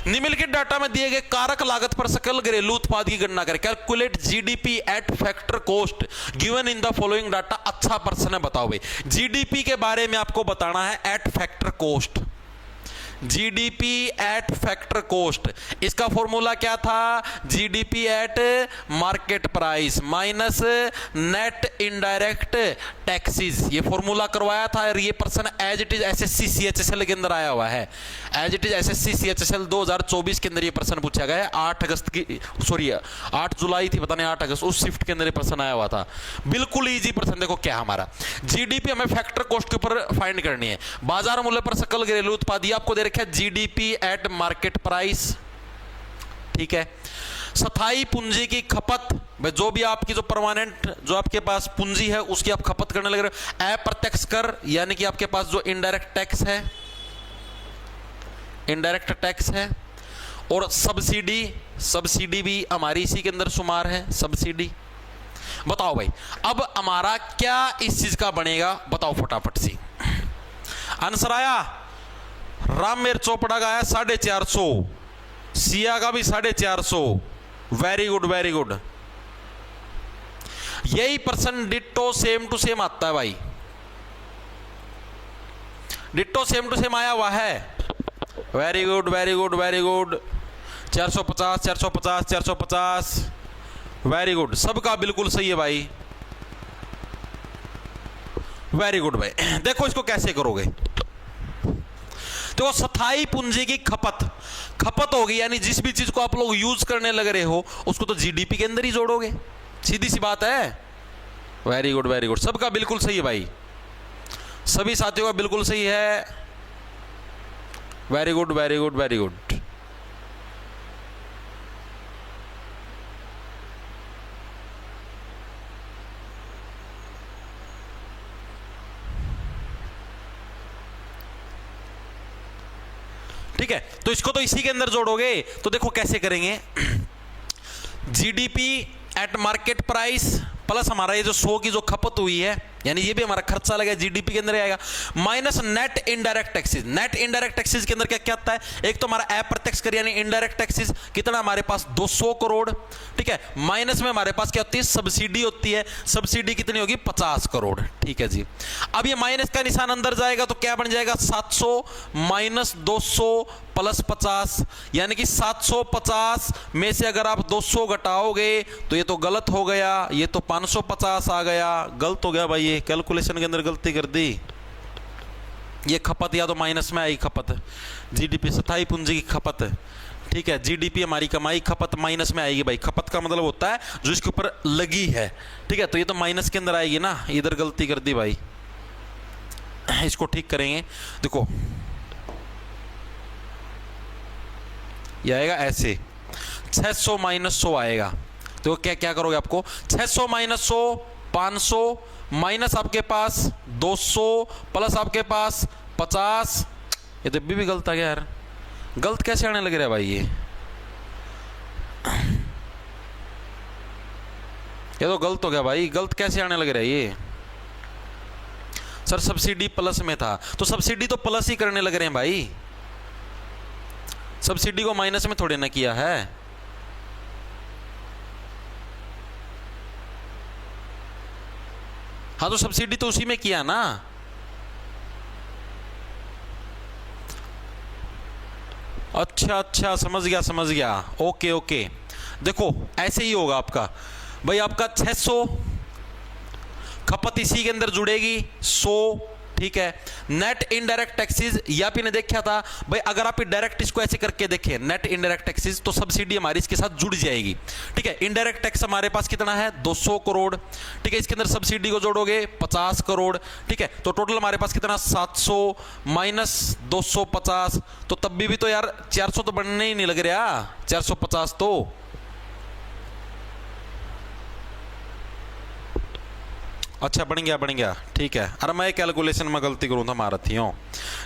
A: निम्नलिखित डाटा में दिए गए कारक लागत पर सकल घरेलू उत्पाद की गणना करें। Calculate GDP at factor cost given in the following data. अच्छा प्रश्न है, बताओ भाई, जीडीपी के बारे में आपको बताना है at factor cost, GDP at factor cost, इसका फॉर्मूला क्या था? GDP at market price minus net indirect taxes, ये फॉर्मूला करवाया था। और ये person as it is SSC CHSL के अंदर आया हुआ है, as it is SSC CHSL 2024 के अंदर ये प्रश्न पूछा गया है। 8 अगस्त की, सॉरी 8 जुलाई थी, पता नहीं 8 अगस्त, उस शिफ्ट के अंदर ये प्रश्न आया हुआ था। बिल्कुल इजी प्रश्न। देखो क्या हमारा जीडीपी हमें फैक्टर कॉस्ट के ऊपर फाइंड करनी है। बाजार मूल्य पर सकल घरेलू उत्पाद, ये आपको दे रखा है जीडीपी एट मार्केट प्राइस, ठीक है। स्थायी पूंजी की खपत, जो भी आपकी जो परमानेंट जो आपके पास पूंजी है उसकी आप खपत करने लग रहे हो। अप्रत्यक्ष कर यानी कि आपके पास जो इनडायरेक्ट टैक्स है, इनडायरेक्ट टैक्स है। और सब्सिडी, सब्सिडी भी हमारी इसी के अंदर शुमार है, सब्सिडी। बताओ भाई अब हमारा क्या इस चीज का बनेगा, बताओ फटाफट से। आंसर आया, राममेर चोपड़ा का है 450, सिया का भी 450। Very good, very good. यही person ditto same to same आता है भाई, डिट्टो सेम टू सेम आया हुआ है। Very good, very good, very good. 450, 450, 450, very good, सबका बिल्कुल सही है भाई, वेरी गुड भाई। देखो इसको कैसे करोगे, तो स्थायी पूंजी की खपत, खपत होगी यानी जिस भी चीज को आप लोग यूज करने लग रहे हो उसको तो जीडीपी के अंदर ही जोड़ोगे, सीधी सी बात है। वेरी गुड, वेरी गुड, सबका बिल्कुल सही है भाई, सभी साथियों का बिल्कुल सही है। Very good, very good, very good. ठीक है, तो इसको तो इसी के अंदर जोड़ोगे, तो देखो कैसे करेंगे। GDP at market price plus हमारा ये जो 100 की जो खपत हुई है, यानी ये भी हमारा खर्चा लगा जीडीपी के अंदर आएगा, minus net indirect taxes. Net indirect taxes के अंदर क्या क्या आता है? एक तो हमारा अप्रत्यक्ष कर यानी इनडायरेक्ट टैक्सेस, कितना हमारे पास 200 करोड़, ठीक है। माइनस में हमारे पास क्या होती है? सब्सिडी होती है, सब्सिडी कितनी होगी? 50 करोड़, ठीक है जी। अब ये माइनस का निशान अंदर जाएगा तो क्या बन जाएगा? 700 माइनस 200 प्लस 50, यानी कि 750 में से अगर आप 200 घटाओगे तो ये तो गलत हो गया, ये तो 550 आ गया, गलत हो गया भाई, ये कैलकुलेशन के अंदर गलती कर दी। ये खपत या तो माइनस में आई खपत, जीडीपी स्थायी पूंजी की खपत, ठीक है। जीडीपी हमारी कमाई, खपत माइनस में आएगी भाई। खपत का मतलब होता है जो इसके ऊपर लगी है, ठीक है, तो ये तो माइनस के अंदर आएगी ना, इधर गलती कर दी भाई, इसको ठीक करेंगे। देखो ये आएगा ऐसे, 600 माइनस 100 आएगा, तो क्या क्या करोगे? आपको 600 माइनस 100 500 माइनस आपके पास 200 प्लस आपके पास 50, ये तो भी गलत आ गया यार, गलत कैसे आने लग रहा है भाई? ये तो गलत हो गया भाई, गलत कैसे आने लग रहा है ये? सर सब्सिडी प्लस में था, तो सब्सिडी तो प्लस ही करने लग रहे हैं भाई, सब्सिडी को माइनस में थोड़े ना किया है। हाँ तो सब्सिडी तो उसी में किया ना, अच्छा अच्छा, समझ गया। ओके ओके, देखो ऐसे ही होगा आपका भाई, आपका 600 खपत इसी के अंदर जुड़ेगी 100, ठीक है। नेट इनडायरेक्ट टैक्सेस या भी ने देखा था भाई, अगर आप डायरेक्ट इसको ऐसे करके देखें नेट इनडायरेक्ट टैक्सेस, तो सब्सिडी हमारी इसके साथ जुड़ जाएगी, ठीक है। इनडायरेक्ट टैक्स हमारे पास कितना है 200 करोड़, ठीक है। इसके अंदर सब्सिडी को जोड़ोगे 50 करोड़, ठीक है। तो टोटल हमारे पास कितना 700 माइनस 250, तो तब भी तो यार 400 तो बनने ही नहीं लग रहा, 450 तो अच्छा बन गया, ठीक है। अरे मैं कैलकुलेशन में गलती करूं था, मारती हूँ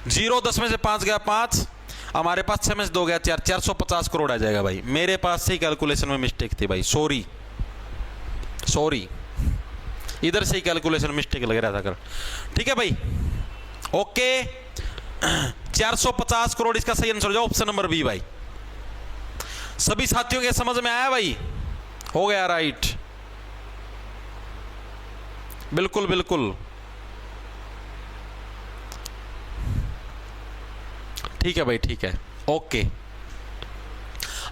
A: 0 10 में से 5 गया 5, हमारे पास 6 में से 2 गया 4, 450 करोड़ आ जाएगा भाई। मेरे पास से कैलकुलेशन में मिस्टेक थी भाई, सॉरी, इधर से ही कैलकुलेशन मिस्टेक लग रहा था कर, ठीक है भाई। ओके 450 करोड़ इसका सही आंसर हो जाए ऑप्शन नंबर बी भाई। सभी साथियों के समझ में आया भाई? हो गया राइट, बिल्कुल बिल्कुल, ठीक है भाई, ठीक है। ओके,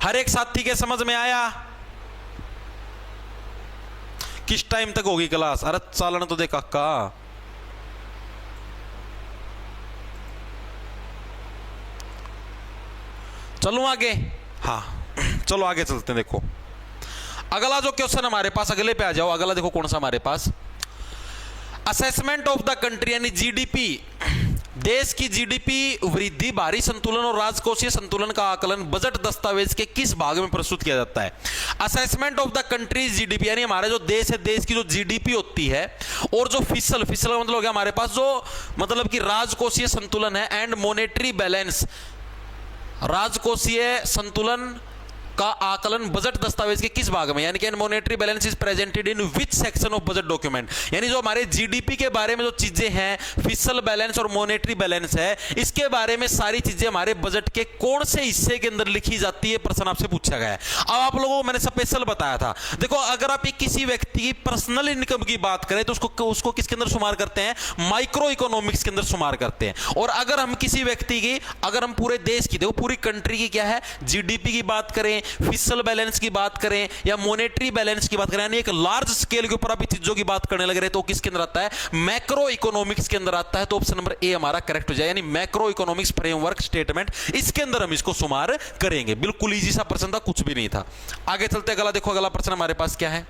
A: हर एक साथी के समझ में आया? किस टाइम तक होगी क्लास? अरे चालन तो देखा का, चलूं आगे? हाँ चलो आगे चलते हैं। देखो अगला जो क्वेश्चन हमारे पास, अगले पे आ जाओ। अगला देखो कौन सा हमारे पास, असेसमेंट ऑफ द कंट्री यानी जीडीपी, देश की जीडीपी वृद्धि, भारी संतुलन और राजकोषीय संतुलन का आकलन बजट दस्तावेज के किस भाग में प्रस्तुत किया जाता है? Assessment of the country GDP यानी हमारा जो देश है, देश की जो जीडीपी होती है, और जो फिसल मतलब हो गया हमारे पास जो मतलब कि राजकोषीय संतुलन है, एंड मॉनेटरी बैलेंस, राजकोषीय संतुलन का आकलन बजट दस्तावेज के किस भाग में, यानी कि monetary balance is presented in which section of budget document, यानी जो हमारे जीडीपी के बारे में जो चीजें हैं, फिस्कल बैलेंस और मॉनेटरी बैलेंस है, इसके बारे में सारी चीजें हमारे बजट के कौन से हिस्से के अंदर लिखी जाती है, प्रश्न आपसे पूछा गया है। अब आप लोगों को मैंने स्पेशल बताया था, देखो अगर आप किसी व्यक्ति की पर्सनल इनकम की बात करें तो उसको किसके अंदर शुमार करते हैं? माइक्रो इकोनॉमिक्स के अंदर शुमार करते हैं। और अगर हम किसी व्यक्ति की, अगर हम पूरे देश की, देखो पूरी कंट्री की क्या है, जीडीपी की बात करें, फिस्कल बैलेंस की बात करें या मॉनेटरी बैलेंस की बात करें, यानी एक लार्ज स्केल के ऊपर अभी चीजों की बात करने लग रहे हैं, तो किसके अंदर आता है? मैक्रो इकोनॉमिक्स के अंदर आता है। तो ऑप्शन नंबर ए हमारा करेक्ट हो जाए, यानी मैक्रो इकोनॉमिक्स फ्रेमवर्क स्टेटमेंट, इसके अंदर हम इसको शुमार करेंगे। बिल्कुल इजी सा प्रश्न था, कुछ भी नहीं था। आगे चलते अगला देखो, अगला प्रश्न हमारे पास क्या है,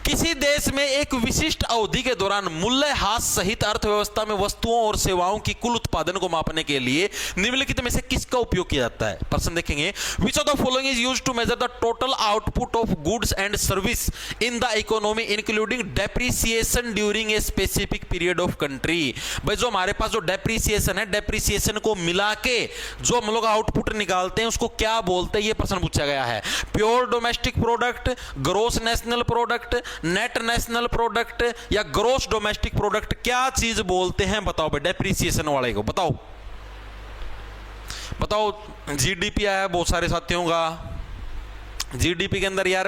A: किसी देश में एक विशिष्ट अवधि के दौरान मूल्यह्रास सहित अर्थव्यवस्था में वस्तुओं और सेवाओं की कुल उत्पादन को मापने के लिए निम्नलिखित में से किसका उपयोग किया जाता है? प्रश्न देखेंगे, which of the following is used to measure the total output of goods and service in the economy including depreciation during a specific period of country. भाई जो हमारे पास जो डेप्रिसिएशन है, डेप्रिसिएशन को मिला के जो हम लोग आउटपुट निकालते हैं उसको क्या बोलते हैं, ये प्रश्न पूछा गया है। Pure domestic product, gross national product, net national product या ग्रोस डोमेस्टिक प्रोडक्ट, क्या चीज बोलते हैं? बताओ भाई, डेप्रिसिएशन वाले को बताओ। जीडीपी आया बहुत सारे साथियों का, जीडीपी के अंदर यार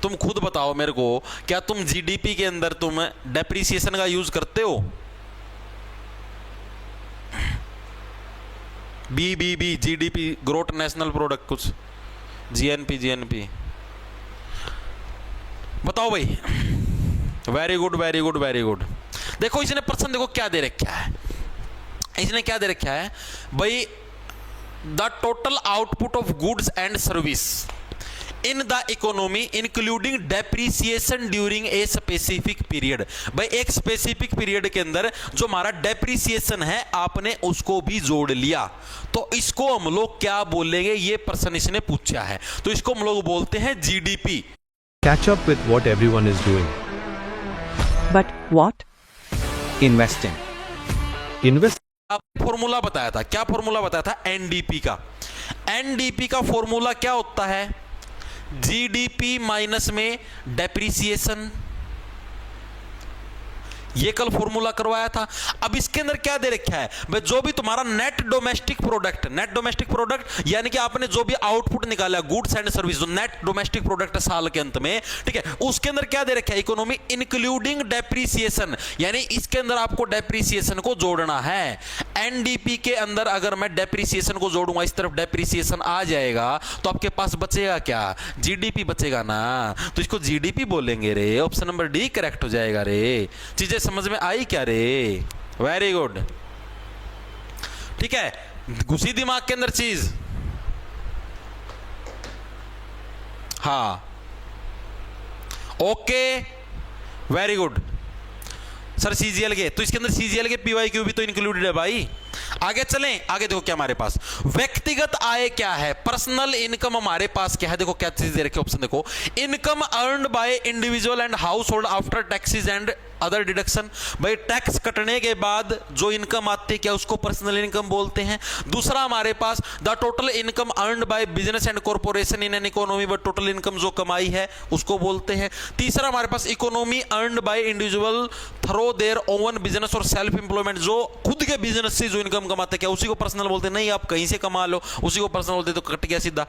A: तुम खुद बताओ मेरे को, क्या तुम जीडीपी के अंदर तुम डेप्रिसिएशन का यूज करते हो? B GDP, growth national product, कुछ जीएनपी बताओ भाई। Very good. देखो इसने प्रश्न देखो क्या दे रखा है, इसने क्या दे रखा है भाई, the total output of goods and service in the economy including depreciation during a specific period. भाई एक स्पेसिफिक पीरियड के अंदर जो हमारा डेप्रिसिएशन है आपने उसको भी जोड़ लिया, तो इसको हम लोग क्या बोलेंगे, ये प्रश्न इसने पूछा है। तो इसको हम लोग बोलते हैं GDP.
B: Catch up with what everyone is doing.
C: But what?
B: Investing.
A: Formula बताया था, क्या फॉर्मूला बताया था? एनडीपी का। एनडीपी का फॉर्मूला क्या होता है? जीडीपी माइनस में डेप्रिसिएशन, ये कल फॉर्मूला करवाया था। अब इसके अंदर क्या दे रखा है भाई, जो भी तुम्हारा नेट डोमेस्टिक प्रोडक्ट यानी कि आपने जो भी आउटपुट निकाला गुड्स एंड सर्विस, जो नेट डोमेस्टिक प्रोडक्ट है साल के अंत में, ठीक है, उसके अंदर क्या दे रखा है, इकोनॉमी इंक्लूडिंग डेप्रीसिएशन, यानी इसके अंदर आपको डेप्रीसिएशन को जोड़ना है। एनडीपी के अंदर अगर मैं डेप्रीसिएशन को जोड़ूंगा, इस तरफ डेप्रीसिएशन आ जाएगा तो आपके पास बचेगा क्या, जीडीपी बचेगा ना, तो इसको जीडीपी बोलेंगे रे। ऑप्शन नंबर डी करेक्ट हो जाएगा रे। चीजें समझ में आई क्या रे? वेरी गुड, ठीक है, घुसी दिमाग के अंदर चीज। हाँ, okay, very good sir. CGL के तो इसके अंदर सीजीएल के पीवाईक्यू भी तो इंक्लूडेड है भाई। आगे चलें, आगे देखो क्या हमारे पास व्यक्तिगत आय क्या है, पर्सनल इनकम हमारे पास क्या है। देखो क्या चीज दे रखी, ऑप्शन देखो, income earned by individual and house hold after taxes and other deduction. भाई टैक्स कटने के बाद जो इनकम आती है क्या, उसको पर्सनल इनकम बोलते हैं। दूसरा हमारे पास the total income earned by business and corporation in an economy, but total income जो कमाई है उसको बोलते हैं। तीसरा हमारे पास economy earned by individual through their own business और सेल्फ एम्प्लॉयमेंट, जो खुद के बिजनेस से जो इनकम कमाते हैं क्या, उसी को पर्सनल बोलते हैं। नहीं, आप कहीं से कमा लो उसी को पर्सनल बोलते, तो कट गया सीधा।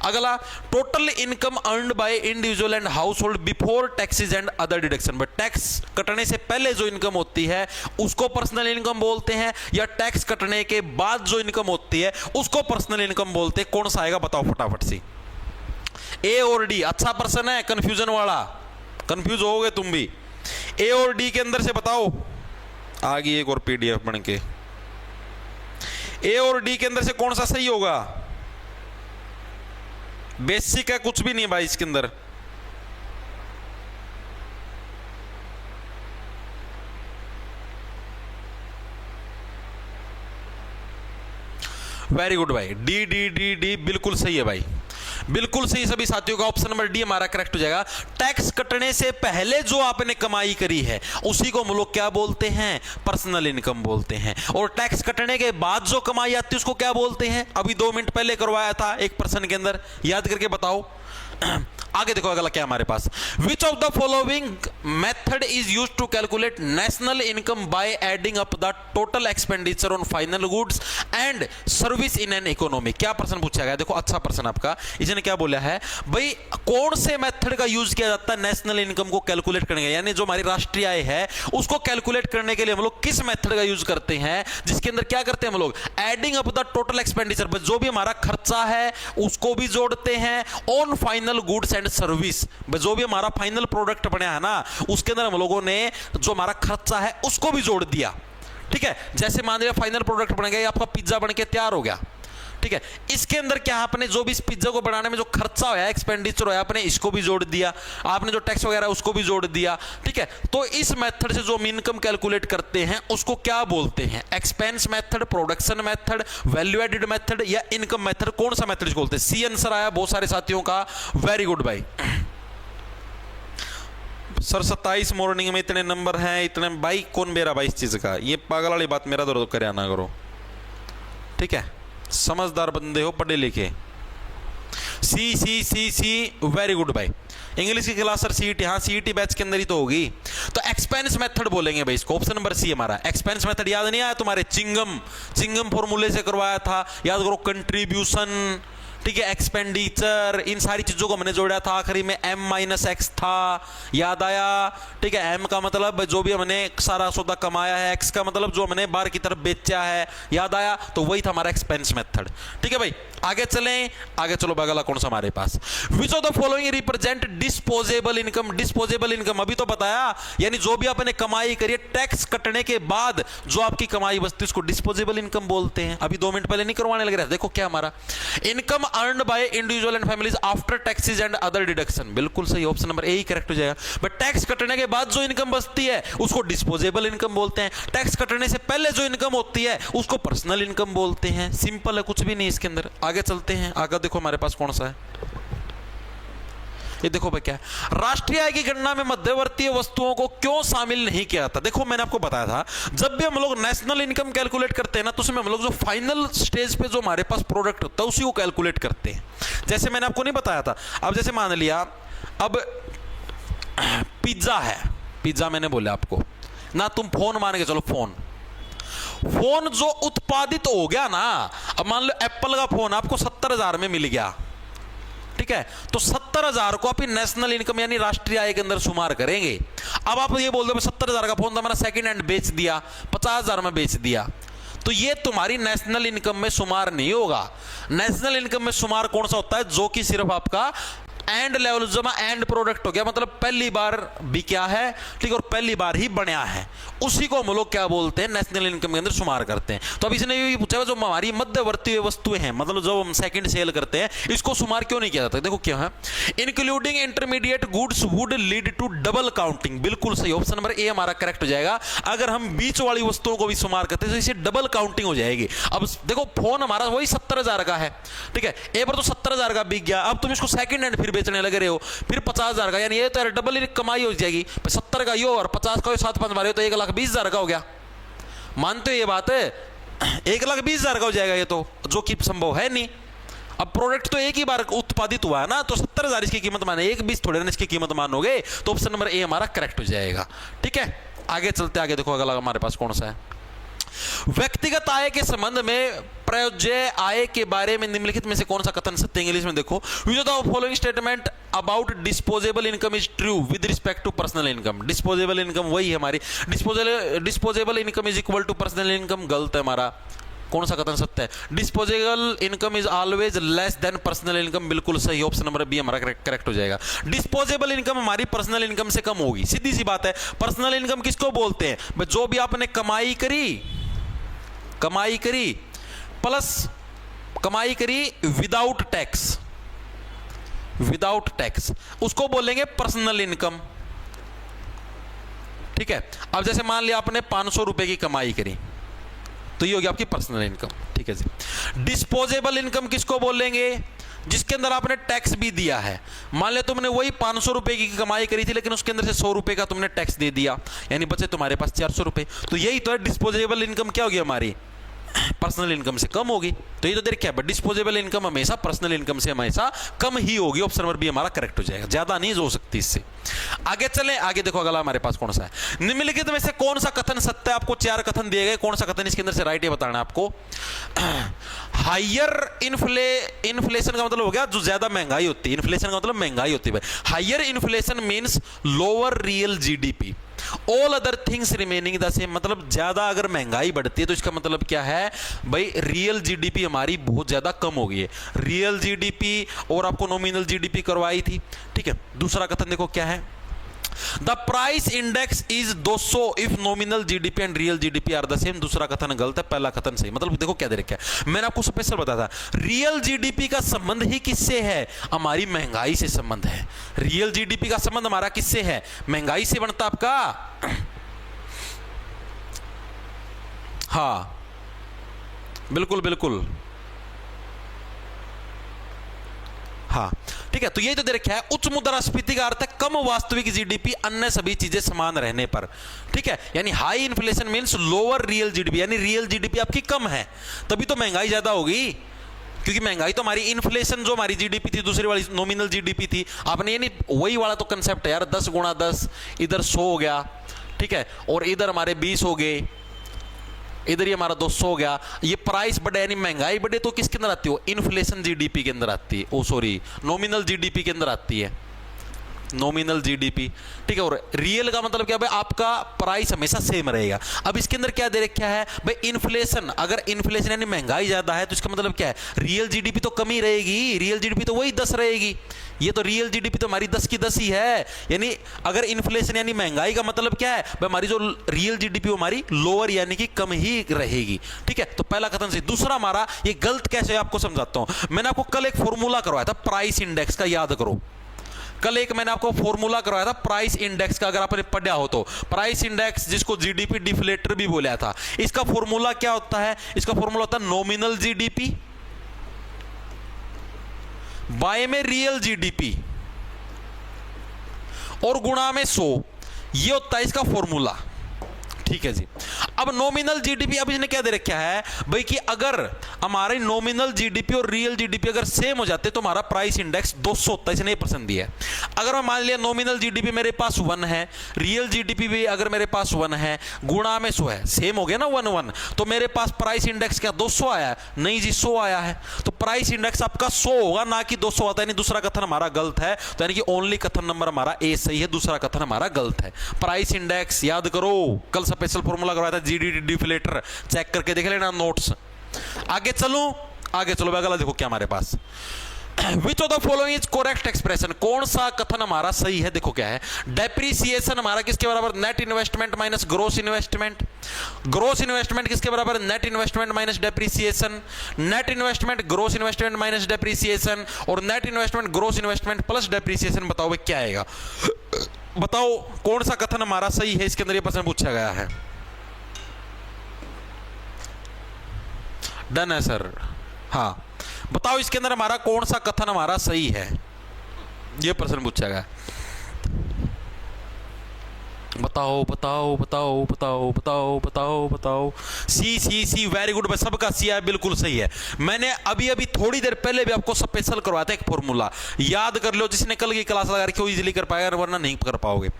A: अगला total income earned by individual and house hold before taxes and other deduction, but tax कटने से पहले जो इनकम होती है उसको पर्सनल इनकम बोलते हैं, या टैक्स कटने के बाद जो इनकम होती है उसको पर्सनल इनकम बोलते हैं। कौन सा आएगा बताओ फटाफट से, ए और डी। अच्छा प्रश्न है, कंफ्यूजन वाला, कंफ्यूज हो गए तुम भी। ए और डी के अंदर से बताओ, आ गई एक और पीडीएफ बन के। ए और डी के अंदर से कौन सा सही होगा? बेसिक है, कुछ भी नहीं भाई इसके अंदर। वेरी गुड भाई, डी डी डी डी बिल्कुल सही है भाई, बिल्कुल सही सभी साथियों का। ऑप्शन नंबर डी हमारा करेक्ट हो जाएगा। टैक्स कटने से पहले जो आपने कमाई करी है उसी को हम लोग क्या बोलते हैं, पर्सनल इनकम बोलते हैं। और टैक्स कटने के बाद जो कमाई आती है उसको क्या बोलते हैं, अभी 2 मिनट पहले करवाया था एक प्रश्न के अंदर, याद करके बताओ। आगे देखो अगला क्या हमारे पास, which of the following method is used to calculate national income by adding up the total expenditure on final goods and service in an economy. क्या प्रश्न पूछा गया, देखो अच्छा प्रश्न आपका। इसने क्या बोला है भाई, कौन से मेथड का यूज किया जाता है नेशनल इनकम को कैलकुलेट करने का, यानी जो हमारी राष्ट्रीय आय है उसको कैलकुलेट करने के लिए हम लोग किस मेथड का यूज करते हैं, जिसके अंदर क्या करते हैं हम लोग, adding up the total expenditure, जो भी हमारा खर्चा है उसको भी जोड़ते हैं, on final goods and service, जो भी हमारा फाइनल प्रोडक्ट बना है ना उसके अंदर हम लोगों ने जो हमारा खर्चा है उसको भी जोड़ दिया। ठीक है, जैसे मान लिया फाइनल प्रोडक्ट बन गया, आपका पिज्जा बन के तैयार हो गया। ठीक है, इसके अंदर क्या आपने जो भी इस पिज्जा को बनाने में जो खर्चा होया, एक्सपेंडिचर होया, आपने इसको भी जोड़ दिया, आपने जो टैक्स वगैरह उसको भी जोड़ दिया। ठीक है, तो इस मेथड से जो हम इनकम कैलकुलेट करते हैं उसको क्या बोलते हैं, expense method, production method, value added method या इनकम मेथड, कौन सा मेथड बोलते हैं? सी आंसर आया बहुत सारे साथियों का, वेरी गुड भाई। सर 27 मॉर्निंग में इतने नंबर हैं, इतने भाई कौन मेरा भाई इस चीज का, ये पागल वाली बात मेरा दर्द करे ना करो। ठीक है, समझदार बंदे हो, पढ़े लिखे। सी सी सी सी वेरी गुड भाई। इंग्लिश की क्लास सर सीईटी, हाँ सीईटी बैच के अंदर ही तो होगी। तो एक्सपेंस मेथड बोलेंगे भाई इसको, ऑप्शन नंबर सी हमारा एक्सपेंस मेथड। याद नहीं आया तुम्हारे, चिंगम फॉर्मूले से करवाया था, याद करो, कंट्रीब्यूशन, ठीक है, एक्सपेंडिचर, इन सारी चीजों को हमने जोड़ा था। आखिरी में M-X था, याद आया? ठीक है, M का मतलब जो भी हमने सारा सौदा कमाया है, X का मतलब जो हमने बाहर की तरफ बेचा है, याद आया? तो वही था हमारा एक्सपेंस मेथड। ठीक है भाई, आगे चलें, आगे चलो। अगला कौन सा हमारे पास, which of the following represent disposable income. Disposable income अभी तो बताया, यानी जो भी आपने कमाई करी है टैक्स कटने के बाद जो आपकी कमाई बचती है उसको डिस्पोजेबल इनकम बोलते हैं। अभी 2 मिनट पहले नहीं करवाने लग रहा है। देखो क्या हमारा, income earned by individual and families after taxes and other deduction, बिल्कुल सही, option number A he correct हो जाएगा। बट टैक्स कटने के बाद जो इनकम बचती है उसको डिस्पोजेबल इनकम बोलते हैं। टैक्स कटने से पहले जो इनकम होती है उसको पर्सनल इनकम बोलते हैं। सिंपल है, कुछ भी नहीं इसके अंदर। आगे चलते हैं, आगे देखो हमारे पास कौन सा है, ये देखो भाई क्या है, राष्ट्रीय आय की गणना में मध्यवर्ती वस्तुओं को क्यों शामिल नहीं किया जाता। देखो मैंने आपको बताया था, जब भी हम लोग नेशनल इनकम कैलकुलेट करते हैं ना, तो उसमें हम लोग जो फाइनल स्टेज पे जो हमारे पास प्रोडक्ट होता है उसी को कैलकुलेट करते हैं। जैसे मैंने आपको नहीं बताया था, अब जैसे मान लिया अब पिज्जा है, पिज्जा मैंने बोला आपको, ना तुम फोन मान के चलो, फोन जो उत्पादित हो गया ना, अब मान लो एप्पल का फोन आपको 70,000 में मिल गया, ठीक है, तो 70,000 को आप नेशनल इनकम यानी राष्ट्रीय आय के अंदर शुमार करेंगे। अब आप ये बोल दो 70,000 का फोन तो हमारा सेकंड हैंड बेच दिया, 50,000 में बेच दिया, तो ये तुम्हारी नेशनल इनकम में शुमार नहीं होगा। नेशनल इनकम में शुमार कौन सा होता है, जो कि सिर्फ आपका एंड लेवल जमा एंड प्रोडक्ट हो गया, मतलब पहली बार बिका है, ठीक है, और पहली बार ही बनया है, उसी को हम लोग क्या बोलते हैं, नेशनल इनकम के अंदर शुमार करते हैं। तो अब इसने ये पूछा जो हमारी मध्यवर्ती वस्तुएं हैं, मतलब जो हम सेकंड सेल करते हैं, इसको शुमार क्यों नहीं किया जाता? देखो क्या है, including intermediate goods would lead to double counting. बिल्कुल सही, ऑप्शन नंबर ए हमारा करेक्ट हो जाएगा। अगर हम बीच वाली वस्तुओं को भी शुमार करते हैं तो इसे डबल काउंटिंग हो जाएगी। अब देखो फोन हमारा वही 70,000 का है, ठीक है, एक बार तो 70,000 का बिक गया, अब तुम इसको सेकंड हैंड फिर बेचने लगे रहे हो, फिर 50,000 का, यानी ये तो डबल ही कमाई हो जाएगी। 70 का यो और 50 का 7-5 बार तो 1,20,000 का हो गया। मानते हो ये बात है? 1,20,000 का हो जाएगा ये तो, जो कि संभव है नहीं। अब प्रोडक्ट तो एक ही बार उत्पादित हुआ है ना, तो 70,000 इसकी कीमत माने, 1,20 थोड़े ना इसकी कीमत मानोगे, तो ऑप्शन नंबर ए हमारा करेक्ट हो जाएगा। ठीक है, आगे चलते, आगे देखो अगला हमारे पास कौन सा है। व्यक्तिगत आय के संबंध में प्रयोज्य आय के बारे में निम्नलिखित में से कौन सा कथन सत्य? इंग्लिश में देखो, which of the following statement about disposable income is true with respect to personal income. Disposable income वही है हमारी, disposable income is equal to personal income, गलत है हमारा। कौन सा कथन सत्य है? Disposable income is always less than personal income, बिल्कुल सही, ऑप्शन नंबर बी हमारा करेक्ट हो जाएगा। डिस्पोजेबल इनकम हमारी पर्सनल इनकम से कम होगी, सीधी सी बात है। पर्सनल इनकम किसको बोलते हैं? जो भी आपने कमाई करी प्लस कमाई करी विदाउट टैक्स, उसको बोलेंगे पर्सनल इनकम। ठीक है, अब जैसे मान लिया आपने 500 रुपए की कमाई करी, तो ये होगी आपकी पर्सनल इनकम। ठीक है जी। डिस्पोजेबल इनकम किसको बोलेंगे? जिसके अंदर आपने टैक्स भी दिया है। मान लिया तुमने वही 500 रुपए की कमाई करी थी, लेकिन उसके अंदर से 100 रुपए का तुमने टैक्स दे दिया, यानी बचे तुम्हारे पास 400 रुपए। तो यही तो है डिस्पोजेबल इनकम, क्या होगी हमारी? पर्सनल इनकम से कम होगी। तो ये तो देख क्या है, डिस्पोजेबल इनकम हमेशा पर्सनल इनकम से हमेशा कम ही होगी। ऑप्शन नंबर बी हमारा करेक्ट हो जाएगा, ज्यादा नहीं हो सकती इससे। आगे चले, आगे देखो अगला हमारे पास कौन सा है। निम्नलिखित में से कौन सा कथन सत्य है? आपको 4 कथन दिए गए, कौन सा कथन इसके अंदर से राइट है बताना आपको। हायर इन्फ्लेशन का मतलब हो गया जो ज्यादा महंगाई होती है, इन्फ्लेशन का मतलब महंगाई होती है। Higher inflation means lower real GDP, all other things remaining the same, मतलब ज्यादा अगर महंगाई बढ़ती है तो इसका मतलब क्या है भाई, रियल जीडीपी हमारी बहुत ज्यादा कम हो गई है। रियल जीडीपी और आपको नॉमिनल जीडीपी करवाई थी। ठीक है, दूसरा कथन देखो क्या है, the price index is 200 if nominal GDP and real GDP are the same. दूसरा कथन गलत है, पहला कथन सही। मतलब देखो क्या दे रखा है, मैंने आपको स्पेशल बताया था, रियल जीडीपी का संबंध ही किससे है? हमारी महंगाई से संबंध है। रियल जीडीपी का संबंध हमारा किससे है? महंगाई से बनता आपका। हाँ बिल्कुल बिल्कुल, हाँ ठीक है। तो ये तो दे रखा है, उच्च मुद्रास्फीति का अर्थ है कम वास्तविक जीडीपी अन्य सभी चीजें समान रहने पर। ठीक है, यानी high inflation means lower real GDP, यानी रियल जीडीपी आपकी कम है, तभी तो महंगाई ज्यादा होगी। क्योंकि महंगाई तो हमारी, इन्फ्लेशन जो हमारी जीडीपी थी, दूसरी वाली नॉमिनल जीडीपी थी। आपने ये नहीं, वही वाला तो कंसेप्ट है यार, 10 गुणा 10, इधर 100 हो गया, ठीक है, और इधर हमारे 20 हो गए, इधर ही हमारा 200 हो गया। ये प्राइस बढ़े यानी महंगाई बढ़े तो किसके अंदर आती हो? इन्फ्लेशन जीडीपी के अंदर आती है, ओ सॉरी नॉमिनल जीडीपी के अंदर आती है, नॉमिनल जीडीपी। ठीक है, और रियल का मतलब क्या भाई, आपका प्राइस हमेशा सेम रहेगा। अब इसके अंदर क्या दे रखा है भाई, इन्फ्लेशन, अगर इन्फ्लेशन यानी महंगाई ज्यादा है तो इसका मतलब क्या है, रियल जीडीपी तो कम ही रहेगी, रियल जीडीपी तो वही 10 रहेगी। ये तो रियल जीडीपी तो हमारी 10 की 10 ही है, यानी अगर इन्फ्लेशन यानी महंगाई का मतलब क्या है भाई, हमारी जो रियल जीडीपी हमारी लोअर यानी कि कम ही रहेगी। ठीक है, तो पहला कथन से। दूसरा हमारा, ये गलत कैसे है आपको समझाता हूं। मैंने आपको कल एक फॉर्मूला करवाया था प्राइस इंडेक्स का, याद करो। कल एक मैंने आपको फॉर्मूला करवाया था प्राइस इंडेक्स का, अगर आपने पढ़ा हो तो। प्राइस इंडेक्स जिसको जीडीपी डिफ्लेटर भी बोला था, इसका फॉर्मूला क्या होता है? इसका फॉर्मूला होता है नॉमिनल जीडीपी बाय में रियल जीडीपी और गुणा में 100, ये होता है इसका फॉर्मूला। ठीक है जी। अब नॉमिनल जीडीपी, अब इसने क्या दे रखा है भाई कि अगर हमारे नॉमिनल जीडीपी और रियल जीडीपी अगर सेम हो जाते तो हमारा प्राइस इंडेक्स 200 होता है, इसने परसेंट दिया है। अगर मैं मान लिया नॉमिनल जीडीपी मेरे पास 1 है, रियल जीडीपी भी अगर मेरे पास 1 है, गुणा में 100 है, सेम हो गया ना 1 1, तो मेरे पास प्राइस इंडेक्स क्या 200 आया है? नहीं जी 100 आया है। तो प्राइस इंडेक्स आपका 100 होगा ना कि 200 होता है, यानी दूसरा कथन हमारा गलत है। तो यानी कि ओनली कथन नंबर हमारा ए सही है, दूसरा कथन हमारा गलत है। प्राइस इंडेक्स याद करो, कल स्पेशल फॉर्मूला करवाया था जीडीटी डिफ्लेटर, चेक करके देख लेना नोट्स। आगे चलूं, आगे चलो, अगला देखो क्या हमारे पास, which of the following is correct expression, कौन सा कथन हमारा सही है? देखो क्या है, डेप्रीसिएशन हमारा किसके बराबर? Net investment minus gross investment. Gross investment किसके बराबर? Net investment minus depreciation. Net investment gross investment minus depreciation, और net investment gross investment plus depreciation. बताओ भाई क्या आएगा? बताओ कौन सा कथन हमारा सही है? इसके अंदर ये प्रश्न पूछा गया है। डन है सर, हाँ। बताओ इसके अंदर हमारा कौन सा कथन हमारा सही है? यह प्रश्न पूछा गया। बताओ बताओ बताओ बताओ बताओ बताओ बताओ। सी सी सी, वेरी गुड, सबका सी है, बिल्कुल सही है। मैंने अभी अभी थोड़ी देर पहले भी आपको स्पेशल करवाया था एक फॉर्मूला, याद कर लो। जिसने कल की क्लास लगा रखी हो इजीली कर पाएगा, वरना नहीं कर पाओगे।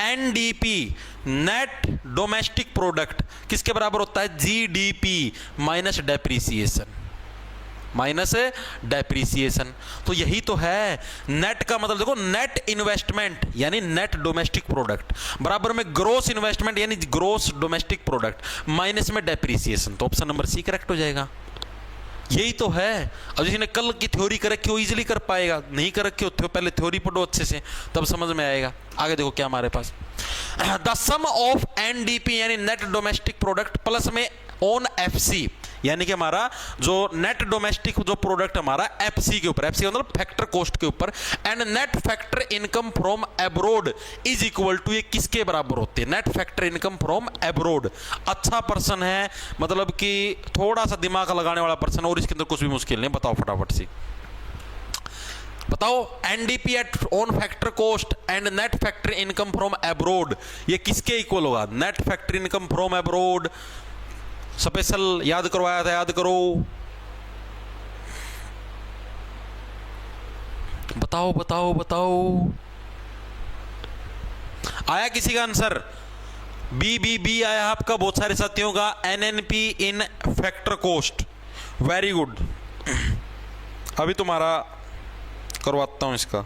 A: एनडीपी नेट डोमेस्टिक प्रोडक्ट किसके बराबर होता है? GDP minus depreciation, minus depreciation. तो यही तो है नेट का मतलब। देखो नेट इन्वेस्टमेंट यानी नेट डोमेस्टिक प्रोडक्ट बराबर में ग्रोस इन्वेस्टमेंट यानी ग्रोस डोमेस्टिक प्रोडक्ट माइनस में डेप्रीसिएशन। तो ऑप्शन नंबर सी करेक्ट हो जाएगा। यही तो है। अब जिसने कल की थ्योरी कर रखी हो इजीली कर पाएगा, नहीं कर रखी हो पहले थ्योरी पढ़ो अच्छे से, तब समझ में आएगा। आगे देखो क्या हमारे पास, द सम ऑफ एनडीपी यानी नेट डोमेस्टिक प्रोडक्ट प्लस में ऑन एफसी, यानी कि हमारा जो नेट डोमेस्टिक जो प्रोडक्ट हमारा एफसी के ऊपर, एफसी मतलब फैक्टर कॉस्ट के ऊपर, and net factor income from abroad is equal to, ये किसके बराबर होती है? Net factor income from abroad. अच्छा पर्सन है, मतलब कि थोड़ा सा दिमाग लगाने वाला पर्सन, और इसके अंदर कुछ भी मुश्किल नहीं। बताओ फटाफट से बताओ। NDP at on factor cost and net factor income from abroad, ये किसके इक्वल होगा? Net factor income from abroad. Special याद करवाया था, याद करो। बताओ बताओ बताओ। आया किसी का आंसर? बी आया आपका, बहुत सारे साथियों का। एनएनपी इन फैक्टर कॉस्ट, वेरी गुड। अभी तुम्हारा करवाता हूं इसका।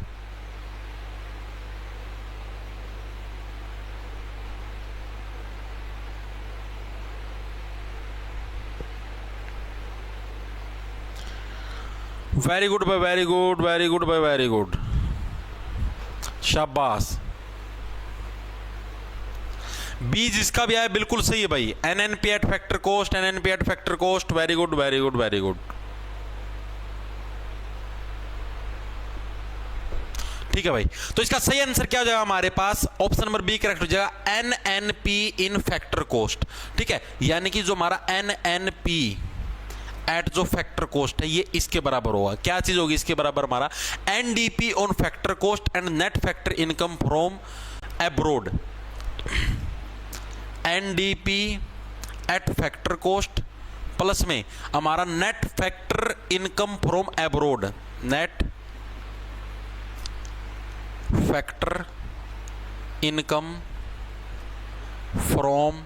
A: वेरी गुड भाई, वेरी गुड, वेरी गुड भाई, वेरी गुड, शाबाश। बी जिसका भी आया बिल्कुल सही है भाई। NNP eight factor cost, NNP eight factor cost, very good very good very good. ठीक है भाई, तो इसका सही आंसर क्या हो जाएगा हमारे पास? ऑप्शन नंबर बी करेक्ट हो जाएगा, एनएनपी इन फैक्टर कॉस्ट। ठीक है, यानी कि जो हमारा एनएनपी एट जो फैक्टर कॉस्ट है ये इसके बराबर होगा। क्या चीज होगी इसके बराबर? हमारा NDP on factor cost and net factor income from abroad. NDP at factor cost plus में हमारा net factor income from abroad, net factor income from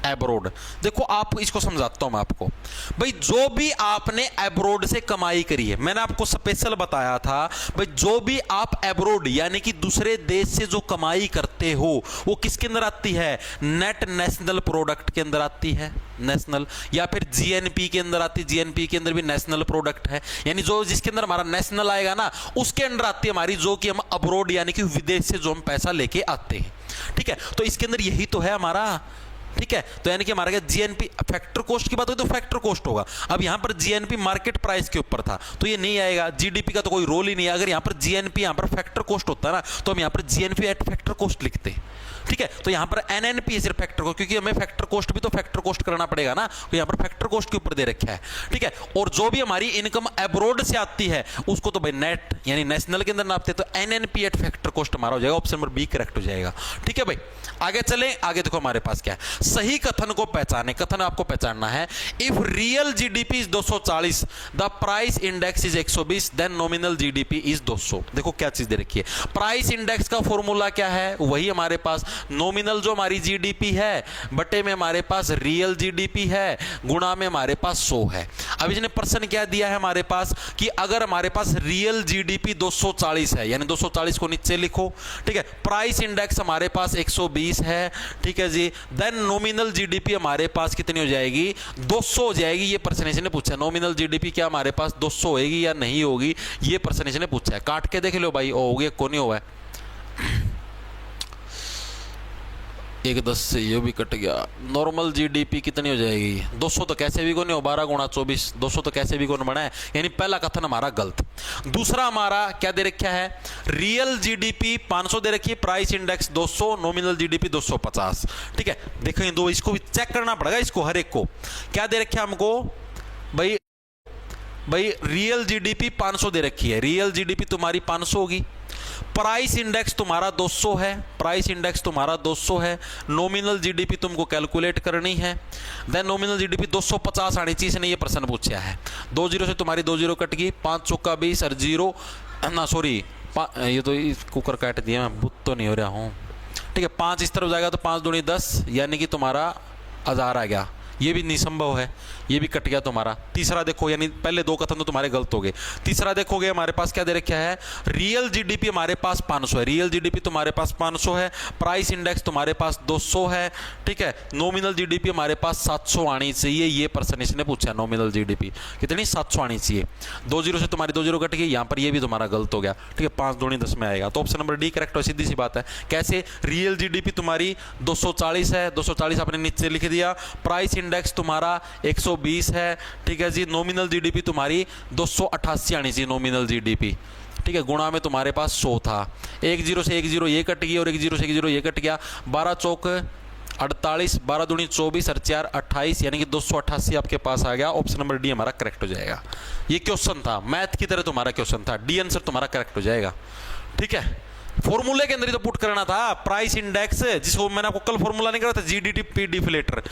A: abroad. देखो आप इसको समझाता हूं मैं आपको भाई। जो भी आपने एब्रोड से कमाई करी है, मैंने आपको स्पेशल बताया था भाई, जो भी आप एब्रोड यानी कि दूसरे देश से जो कमाई करते हो वो किसके अंदर आती है? नेट नेशनल प्रोडक्ट के अंदर आती है, नेशनल, या फिर जीएनपी के अंदर आती है। जीएनपी के अंदर भी नेशनल प्रोडक्ट है, यानी जो जिसके अंदर हमारा नेशनल आएगा ना उसके अंदर आती है हमारी, जो कि हम अब्रोड यानी कि विदेश से जो हम पैसा लेके आते हैं। ठीक है, तो इसके अंदर यही तो है हमारा ठीक है, तो यानी कि हमारा क्या जीएनपी फैक्टर कॉस्ट की बात हुई तो फैक्टर कॉस्ट होगा। अब यहां पर जीएनपी मार्केट प्राइस के ऊपर था तो ये नहीं आएगा, जीडीपी का तो कोई रोल ही नहीं है। अगर यहां पर जीएनपी यहां पर फैक्टर कॉस्ट होता ना तो हम यहां पर जीएनपी एट फैक्टर कॉस्ट लिखते, ठीक है। तो यहां पर एनएनपी है सिर्फ फैक्टर कॉस्ट, क्योंकि हमें फैक्टर कॉस्ट भी तो फैक्टर कॉस्ट करना पड़ेगा ना, तो यहां पर फैक्टर कॉस्ट के ऊपर दे रखा है, ठीक है। और जो भी हमारी इनकम अब्रॉड से आती है उसको तो भाई नेट यानी नेशनल के अंदर नापते, तो एनएनपी एट फैक्टर कॉस्ट हमारा हो जाएगा, ऑप्शन नंबर बी करेक्ट हो जाएगा, ठीक है भाई। आगे चलें, आगे देखो हमारे पास क्या है, सही कथन को पहचाने। कथन आपको पहचानना है, if real GDP is 240 the price index is 120 then nominal GDP is 200। देखो क्या चीज दे रखी है, प्राइस इंडेक्स का फॉर्मूला क्या है, वही हमारे पास नॉमिनल जो हमारी जीडीपी है बटे में हमारे पास रियल जीडीपी है गुणा में हमारे पास 100 है। अब इसने प्रश्न क्या दिया है हमारे पास कि अगर हमारे पास रियल जीडीपी 240 है, यानी 240 को नीचे लिखो, ठीक है, प्राइस इंडेक्स हमारे पास 120 है, ठीक है जी, देन नॉमिनल जीडीपी हमारे पास कितनी हो जाएगी, 200 हो जाएगी। ये प्रश्न इसने पूछा है, नॉमिनल जीडीपी क्या हमारे पास 200 होगी या नहीं होगी, ये प्रश्न इसने पूछा है। काट के देख लो भाई, हो गया को नहीं हुआ है, 110 से ये भी कट गया। नॉर्मल जीडीपी कितनी हो जाएगी, 200 तो कैसे भी को नहीं हो, 12 गुणा 24, 200 तो कैसे भी को बना है, यानी पहला कथन हमारा गलत। दूसरा हमारा क्या दे रखा है, रियल जीडीपी 500 दे रखी है, प्राइस इंडेक्स 200, नॉमिनल जीडीपी 250, ठीक है। देखो दो, इसको भी चेक करना पड़ेगा, इसको हर एक को क्या दे रखा है हमको भाई रियल जीडीपी 500 दे रखी है, रियल जीडीपी तुम्हारी 500 होगी, प्राइस इंडेक्स तुम्हारा 200 है, प्राइस इंडेक्स तुम्हारा 200 है, नॉमिनल जीडीपी तुमको कैलकुलेट करनी है, देन नॉमिनल जीडीपी 250 आनी चाहिए, इसने ये प्रश्न पूछा है। 2 जीरो से तुम्हारी 2 जीरो कट गई, 5 चौका 20 और जीरो ना सॉरी ये तो कुकर काट दिया, मैं बुत तो नहीं हो रहा हूँ, ठीक है। 5 इस तरफ जाएगा तो 5 दूनी 10, यानी कि तुम्हारा 1000 आ गया, ये भी निसंभव है, ये भी कट गया तुम्हारा। तीसरा देखो, यानी पहले दो कथन तो तुम्हारे गलत हो गए। तीसरा देखोगे हमारे पास क्या दे रखा है, रियल जीडीपी हमारे पास 500 है, रियल जीडीपी तुम्हारे पास 500 है, प्राइस इंडेक्स तुम्हारे पास 200 है, ठीक है। नॉमिनल जीडीपी हमारे पास 700 आनी चाहिए, ये प्रश्न इसने पूछा, नॉमिनल जीडीपी कितनी 700 आनी चाहिए। 2 जीरो से तुम्हारी 2 जीरो कट गई, यहाँ पर ये भी तुम्हारा गलत हो गया, ठीक है। 5 दूनी 10 में आएगा, तो ऑप्शन नंबर डी करेक्ट हो, सीधी सी बात है। कैसे, रियल जीडीपी तुम्हारी 240 है, 240 आपने नीचे लिख दिया, प्राइस इंडेक्स तुम्हारा 120 है, ठीक है जी, नॉमिनल जीडीपी तुम्हारी 288 आनी चाहिए, नॉमिनल जीडीपी, ठीक है, गुणा में तुम्हारे पास 100 था। 1 जीरो से 1 जीरो ये कट गई और 1 जीरो से 1 जीरो ये कट गया, 12 चौक 48, 12 दूनी 24 और 4 28, यानी कि 288 आपके पास आ गया। ऑप्शन नंबर डी हमारा करेक्ट हो जाएगा। ये क्वेश्चन था, मैथ की तरह तुम्हारा क्वेश्चन था, डी आंसर तुम्हारा करेक्ट हो जाएगा, ठीक है। फॉर्मूले के अंदर ही तो पुट करना था, प्राइस इंडेक्स, जिसको मैंने आपको कल फॉर्मूला नहीं करा था, जीडीपी डिफ्लेटर,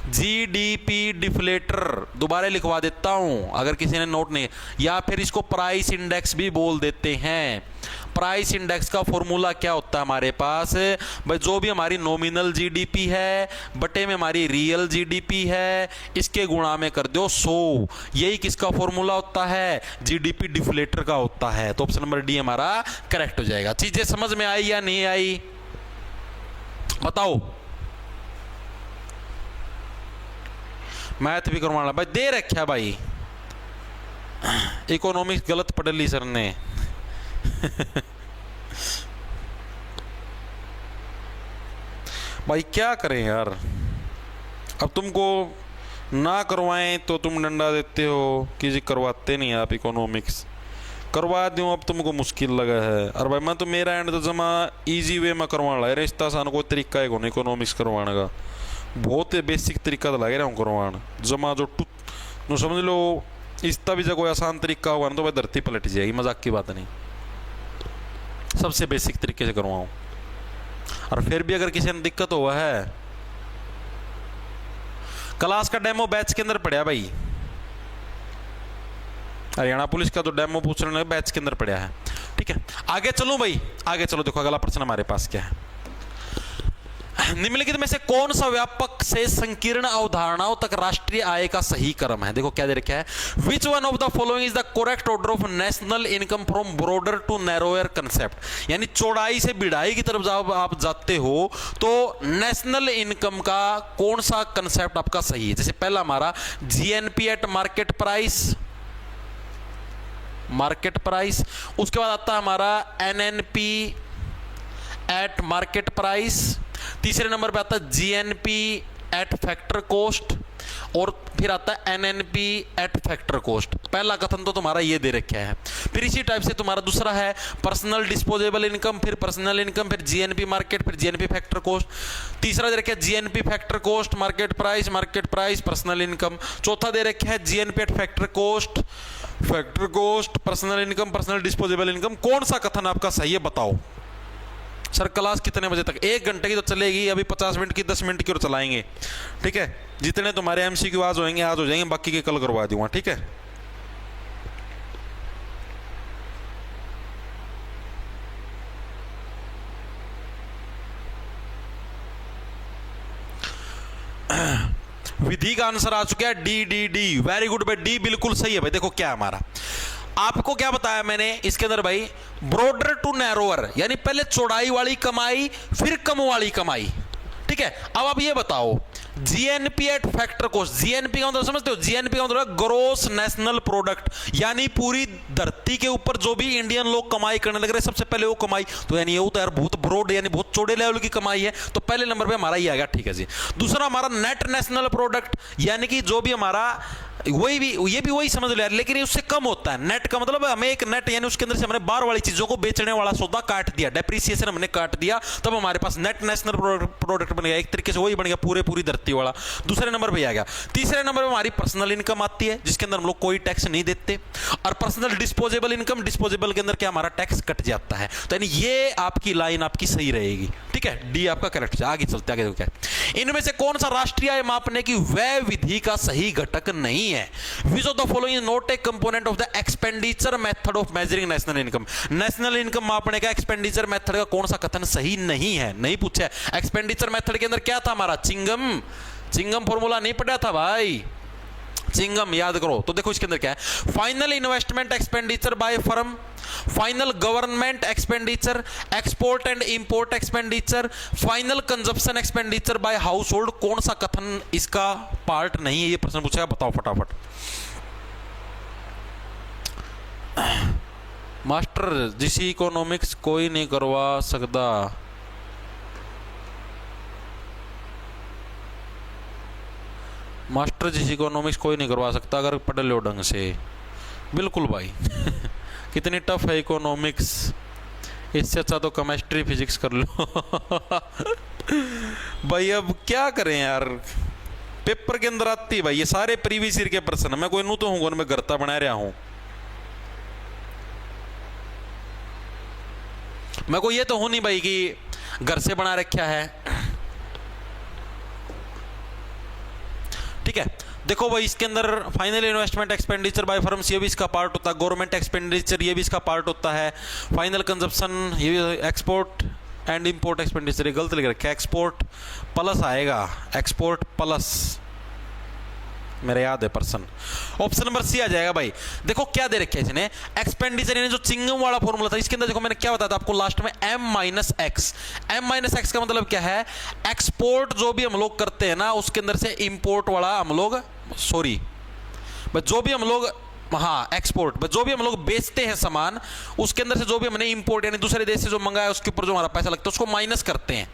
A: जीडीपी डिफ्लेटर दोबारा लिखवा देता हूं अगर किसी ने नोट नहीं, या फिर इसको प्राइस इंडेक्स भी बोल देते हैं। प्राइस इंडेक्स का फॉर्मूला क्या होता है हमारे पास भाई, जो भी हमारी नॉमिनल जीडीपी है बटे में हमारी रियल जीडीपी है, इसके गुणा में कर दो 100, यही किसका फॉर्मूला होता है, जीडीपी डिफ्लेटर का होता है। तो ऑप्शन नंबर डी हमारा करेक्ट हो जाएगा। चीजें समझ में आई या नहीं आई, बताओ। मैथ भी करवाना भाई, दे रखा भाई, इकोनॉमिक्स गलत पढ़ ली सर ने भाई क्या करें यार, अब तुमको ना करवाएं तो तुम डंडा देते हो कि जी करवाते नहीं आप इकोनॉमिक्स, करवा दूं अब तुमको मुश्किल लगा है। और भाई मैं तो मेरा एंड तो जमा इजी वे में करवाना है, रिश्ता आसान कोई तरीका है इकोनॉमिक्स करवाने का, बहुत बेसिक तरीका तो लगे रहा हूँ करवाना, जमा जो टू समझ लो, इसका भी जब कोई आसान तरीका होगा ना तो भाई धरती पलट जाएगी, मजाक की बात नहीं, सबसे बेसिक तरीके से करवाऊं। और फिर भी अगर किसी ने दिक्कत हुआ है, क्लास का डेमो बैच के अंदर पड़ा भाई, हरियाणा पुलिस का तो डेमो पूछने बैच के अंदर पड़ा है, ठीक है। आगे चलो भाई, आगे चलो, देखो अगला प्रश्न हमारे पास क्या है, निम्नलिखित में से कौन सा व्यापक से संकीर्ण अवधारणाओं तक राष्ट्रीय आय का सही क्रम है। देखो क्या दे रखा है, which one of the following is the correct order of national income from broader to narrower concept, यानी चौड़ाई से बिड़ाई की तरफ जब आप जाते हो तो नेशनल इनकम का कौन सा कंसेप्ट आपका सही है। जैसे पहला हमारा GNP eight market price, market price, उसके बाद आता है हमारा एनएनपी एट मार्केट प्राइस, तीसरे नंबर पे आता है जीएनपी एट फैक्टर कॉस्ट और फिर आता है एनएनपी एट फैक्टर कॉस्ट। पहला कथन तो तुम्हारा ये दे रखा है। फिर इसी टाइप से तुम्हारा दूसरा है पर्सनल डिस्पोजेबल इनकम, फिर पर्सनल इनकम, फिर जीएनपी मार्केट, फिर जीएनपी फैक्टर कॉस्ट। तीसरा दे रखा है GNP factor cost market price personal income. चौथा दे रखा है GNP eight factor cost personal income, personal disposable income. कौन सा कथन आपका सही है बताओ। सर क्लास कितने बजे तक? 1 घंटे की तो चलेगी, अभी 50 मिनट की 10 मिनट की और चलाएंगे, ठीक है। जितने तुम्हारे एमसीक्यू आज होंगे आज हो जाएंगे, बाकी के कल करवा दूंगा, ठीक है। विधि का आंसर आ चुका है डी। वेरी गुड भाई, डी बिल्कुल सही है भाई। देखो क्या हमारा, आपको क्या बताया मैंने इसके अंदर भाई, ब्रॉडर टू नैरोअर, यानी पहले चौड़ाई वाली कमाई फिर कम वाली कमाई, ठीक है। अब आप ये बताओ GNP eight factor cost, GNP का मतलब समझते हो? जीएनपी का मतलब ग्रोस नेशनल प्रोडक्ट, यानी पूरी धरती के ऊपर जो भी इंडियन लोग कमाई करने लग रहे सबसे पहले वो कमाई, तो यानी ये होता है बहुत ब्रॉड, यानी बहुत चौड़े लेवल की कमाई है, तो पहले नंबर पे हमारा ये आ गया, ठीक है जी। दूसरा हमारा नेट नेशनल प्रोडक्ट, यानी कि जो भी हमारा ये भी वही समझ लो यार, लेकिन उससे कम होता है। नेट का मतलब हमें एक नेट, यानी उसके अंदर से हमने बाहर वाली चीजों को बेचने वाला सौदा काट दिया, डेप्रिसिएशन हमने काट दिया, तब हमारे पास नेट नेशनल प्रोडक्ट बन गया। एक तरीके से वही बन गया पूरी धरती वाला। दूसरे नंबर पे आ गया। तीसरे नंबर पे हमारी पर्सनल इनकम आती है, जिसके अंदर हम लोग कोई टैक्स नहीं देते। और पर्सनल डिस्पोजेबल इनकम, डिस्पोजेबल के अंदर क्या हमारा टैक्स कट जाता है। तो यानी ये आपकी लाइन आपकी सही रहेगी, ठीक है। डी आपका करेक्ट है। आगे चलते आगे क्या, इनमें से कौन सा राष्ट्रीय आय मापने की व्यय विधि का सही घटक नहीं है? Which of the following is not a component of the expenditure method of measuring national income? National income मापने का एक्सपेंडिचर मेथड का कौन सा कथन सही नहीं है? नहीं पूछा है। एक्सपेंडिचर मेथड के अंदर क्या था हमारा? चिंगम फॉर्मूला नहीं पढ़ा था भाई, चिंगम याद करो। तो देखो इसके अंदर क्या है, final investment expenditure by firm, final government expenditure, export and import expenditure, final consumption expenditure bye house hold. कौन सा कथन इसका पार्ट नहीं है? ये प्रश्न पूछा है, बताओ फटाफट। मास्टर जिसी इकोनॉमिक्स कोई नहीं करवा सकता, मास्टर जिस इकोनॉमिक्स कोई नहीं करवा सकता अगर पढ़ लो ढंग से। बिल्कुल भाई कितनी टफ है इकोनॉमिक्स, इससे अच्छा तो केमिस्ट्री फिजिक्स कर लो भाई अब क्या करें यार, पेपर के अंदर आती है भाई ये सारे प्रीवियस ईयर के प्रश्न। मैं कोई नू तो हूँ, मैं गरता बना रहा हूँ, मैं को ये तो हूं नहीं भाई कि घर से बना रखा है, ठीक है। देखो भाई इसके अंदर final investment expenditure bye firms ये भी इसका पार्ट होता है, गवर्नमेंट एक्सपेंडिचर ये भी इसका पार्ट होता है, फाइनल कंजप्शन ये भी, एक्सपोर्ट एंड इंपोर्ट एक्सपेंडिचर ये गलत लिख रखा है, एक्सपोर्ट प्लस आएगा, एक्सपोर्ट प्लस मेरे याद है पर्सन। ऑप्शन नंबर सी आ जाएगा भाई। देखो क्या दे रखे इसने, एक्सपेंडिचर यानी जो चिंगम वाला फॉर्मूला था इसके अंदर देखो मैंने क्या बताया था आपको लास्ट में, m माइनस एक्स का मतलब क्या है, एक्सपोर्ट जो भी हम लोग करते हैं ना उसके अंदर से इंपोर्ट वाला हम लोग, सॉरी जो भी हम लोग, हाँ एक्सपोर्ट, जो भी हम लोग बेचते हैं सामान उसके अंदर से जो भी हमने इंपोर्ट यानी दूसरे देश से जो मंगाया उसके ऊपर जो हमारा पैसा लगता है उसको माइनस करते हैं।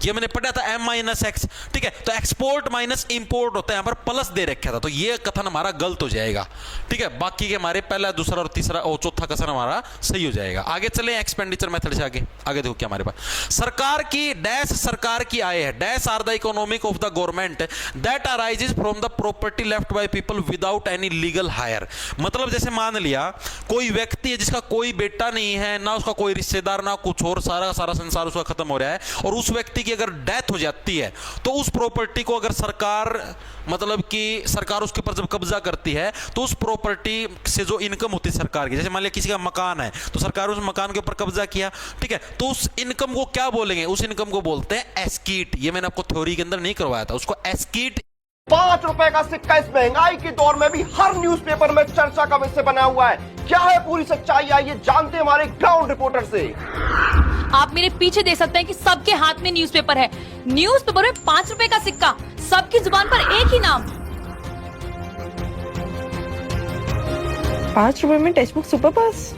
A: ये मैंने पढ़ा था m माइनस एक्स, ठीक है। तो एक्सपोर्ट माइनस इंपोर्ट होता है, यहां पर प्लस दे रखा था, तो ये कथन हमारा गलत हो जाएगा, ठीक है। बाकी के हमारे पहला दूसरा और तीसरा और चौथा कथन हमारा सही हो जाएगा। आगे चले एक्सपेंडिचर मेथड से आगे देखो क्या हमारे पास, सरकार की डैश सरकार की आय है, dash are the economic of the government that arises from the property left by people without any legal heir. मतलब जैसे मान लिया कोई व्यक्ति है जिसका कोई बेटा नहीं है ना उसका कोई रिश्तेदार ना कुछ और, सारा संसार उसका खत्म हो रहा है, और उस व्यक्ति की अगर डेथ हो जाती है तो उस प्रॉपर्टी को अगर सरकार, मतलब कि सरकार उसके ऊपर जब कब्जा करती है तो उस प्रॉपर्टी से जो इनकम होती है सरकार की, जैसे मान लिया किसी का मकान है तो सरकार उस मकान के ऊपर कब्जा किया, ठीक है, तो उस इनकम को क्या बोलेंगे, उस इनकम को बोलते हैं एस्कीट। ये मैंने आपको थ्योरी के अंदर नहीं करवाया था, उसको एस्कीट।
D: 5 रुपए का सिक्का इस महंगाई के दौर में भी हर न्यूज़पेपर में चर्चा का विषय बना हुआ है। क्या है पूरी सच्चाई, आइए जानते हैं हमारे ग्राउंड रिपोर्टर से।
E: आप मेरे पीछे देख सकते हैं कि सबके हाथ में न्यूज़पेपर है, न्यूज़पेपर में 5 रुपए का सिक्का, सबकी जुबान पर एक ही नाम।
F: 5 रुपए में टेक्स्ट बुक सुपर पास,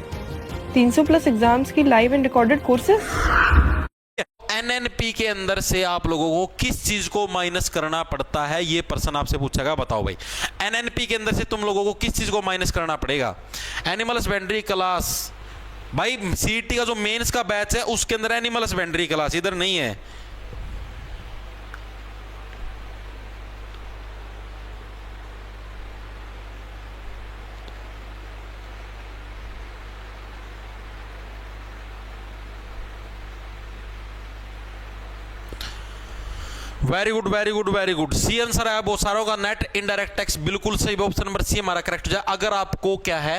F: 300 प्लस एग्जाम्स की live and recorded courses.
A: NNP के अंदर से आप लोगों को किस चीज को माइनस करना पड़ता है, ये प्रश्न आपसे पूछेगा। बताओ भाई, एनएनपी के अंदर से तुम लोगों को किस चीज को माइनस करना पड़ेगा? Animal husbandry class. भाई सीईटी का जो मेंस का बैच है उसके अंदर एनिमल हस्बेंड्री क्लास इधर नहीं है। Very good very good very good. C answer है बहुत सारों का, नेट इनडायरेक्ट टैक्स बिल्कुल सही। ऑप्शन नंबर सी हमारा करेक्ट हो जाए। अगर आपको क्या है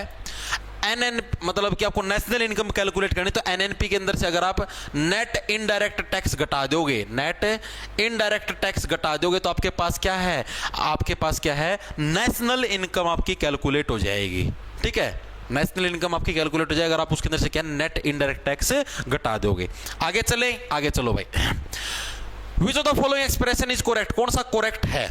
A: एनएन मतलब कि आपको नेशनल इनकम कैलकुलेट करनी, तो एनएनपी के अंदर से अगर आप नेट इनडायरेक्ट टैक्स घटा दोगे, नेट इनडायरेक्ट टैक्स घटा दोगे, तो आपके पास क्या है, आपके पास क्या है, नेशनल इनकम आपकी कैलकुलेट हो जाएगी। ठीक है, नेशनल इनकम आपकी कैलकुलेट हो जाएगी अगर आप उसके अंदर से क्या नेट इनडायरेक्ट टैक्स घटा दोगे। आगे चले, आगे चलो भाई। Which of the following expression is correct? कौन सा करेक्ट है?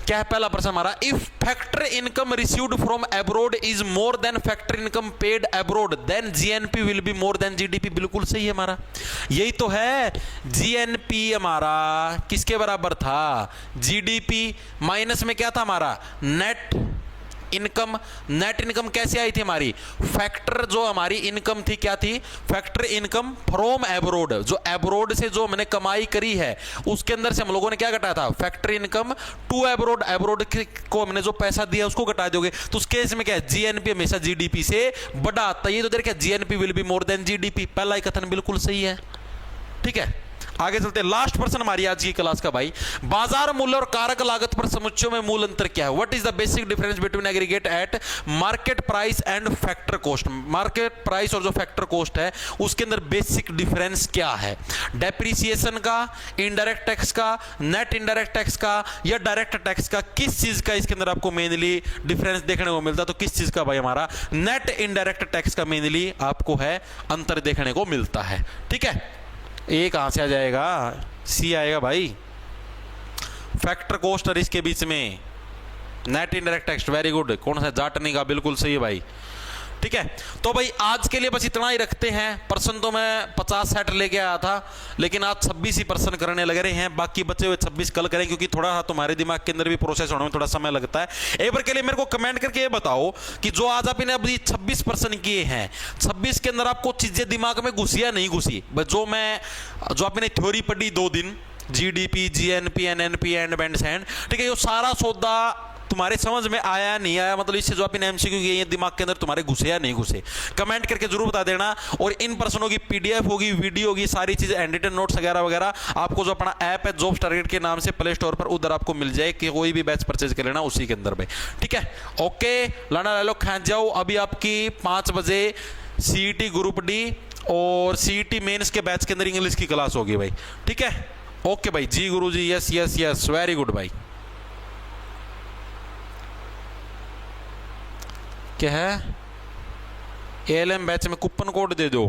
A: क्या है पहला प्रश्न हमारा? If factor income received from abroad is more than factor income paid abroad then GNP will be more than GDP. बिल्कुल सही है हमारा, यही तो है। जीएनपी हमारा किसके बराबर था? जीडीपी माइनस में क्या था हमारा? Net income. नेट इनकम कैसे आई थी हमारी? फैक्टर जो हमारी इनकम थी क्या थी? फैक्टर इनकम फ्रॉम एब्रोड, जो एब्रोड से जो मैंने कमाई करी है उसके अंदर से हम लोगों ने क्या घटाया था? Factor income to abroad. Abroad को हमने जो पैसा दिया उसको घटा दोगे, तो उस केस में क्या है? जीएनपी हमेशा जीडीपी से बड़ा आता है। ये तो देखिए GNP will be more than GDP, पहला ही कथन बिल्कुल सही है। ठीक है, आगे चलते हैं। लास्ट पर्सन हमारी आज की क्लास का भाई, बाजार मूल्य और कारक लागत पर समुच्चयों में मूल अंतर क्या है? What is the basic difference between aggregate eight market price and factor cost? Market price और जो फैक्टर कॉस्ट है उसके अंदर बेसिक डिफरेंस क्या है? डेप्रिसिएशन का, इनडायरेक्ट टैक्स का, नेट इनडायरेक्ट टैक्स का, या डायरेक्ट टैक्स का? किस चीज का इसके अंदर आपको मेनली डिफरेंस देखने को मिलता है? तो किस चीज का भाई? हमारा नेट इनडायरेक्ट टैक्स का मेनली आपको है अंतर देखने को मिलता है। ठीक है, ए कहां से आ जाएगा? सी आएगा भाई। फैक्टर कॉस्ट और इसके बीच में net indirect tax. Very good. कौन सा? जाटनी का। बिल्कुल सही है भाई। ठीक है, तो भाई आज के लिए बस इतना ही रखते हैं। पर्सन तो मैं 50 सेट लेके आया था, लेकिन आज 26 ही पर्सन करने लग रहे हैं। बाकी बचे हुए 26 कल करें, क्योंकि थोड़ा तुम्हारे दिमाग के अंदर भी प्रोसेस होने में थोड़ा समय लगता है। एक बार के लिए मेरे को कमेंट करके ये बताओ कि जो आज आपने अभी 26 पर्सन किए हैं, 26 के अंदर आपको चीजें दिमाग में घुसी या नहीं घुसी? जो आपने थ्योरी पढ़ी 2 दिन, GDP, GNP, NNP, and band send, ठीक है, ये सारा सौदा तुम्हारे समझ में आया नहीं आया? मतलब इससे जो आपने एमसीक्यू किए हैं दिमाग के अंदर तुम्हारे घुसे या नहीं घुसे? कमेंट करके जरूर बता देना। और इन प्रश्नों की पीडीएफ होगी, वीडियो होगी, सारी चीजें, एडिटेड नोट्स वगैरह वगैरह आपको जो अपना ऐप है जॉब्स टारगेट के नाम से प्ले स्टोर पर, उधर आपको मिल जाए कि कोई भी बैच परचेज कर लेना उसी के अंदर में। ठीक है, ओके, लाना ले लो, खींच जाओ। अभी आपकी 5 बजे सीईटी ग्रुप डी और सीईटी मेंस के बैच के अंदर इंग्लिश की क्लास होगी भाई। ठीक है, ओके भाई। जी गुरुजी, yes yes yes, very good भाई। क्या है? एएलएम बैच में कूपन कोड दे दो।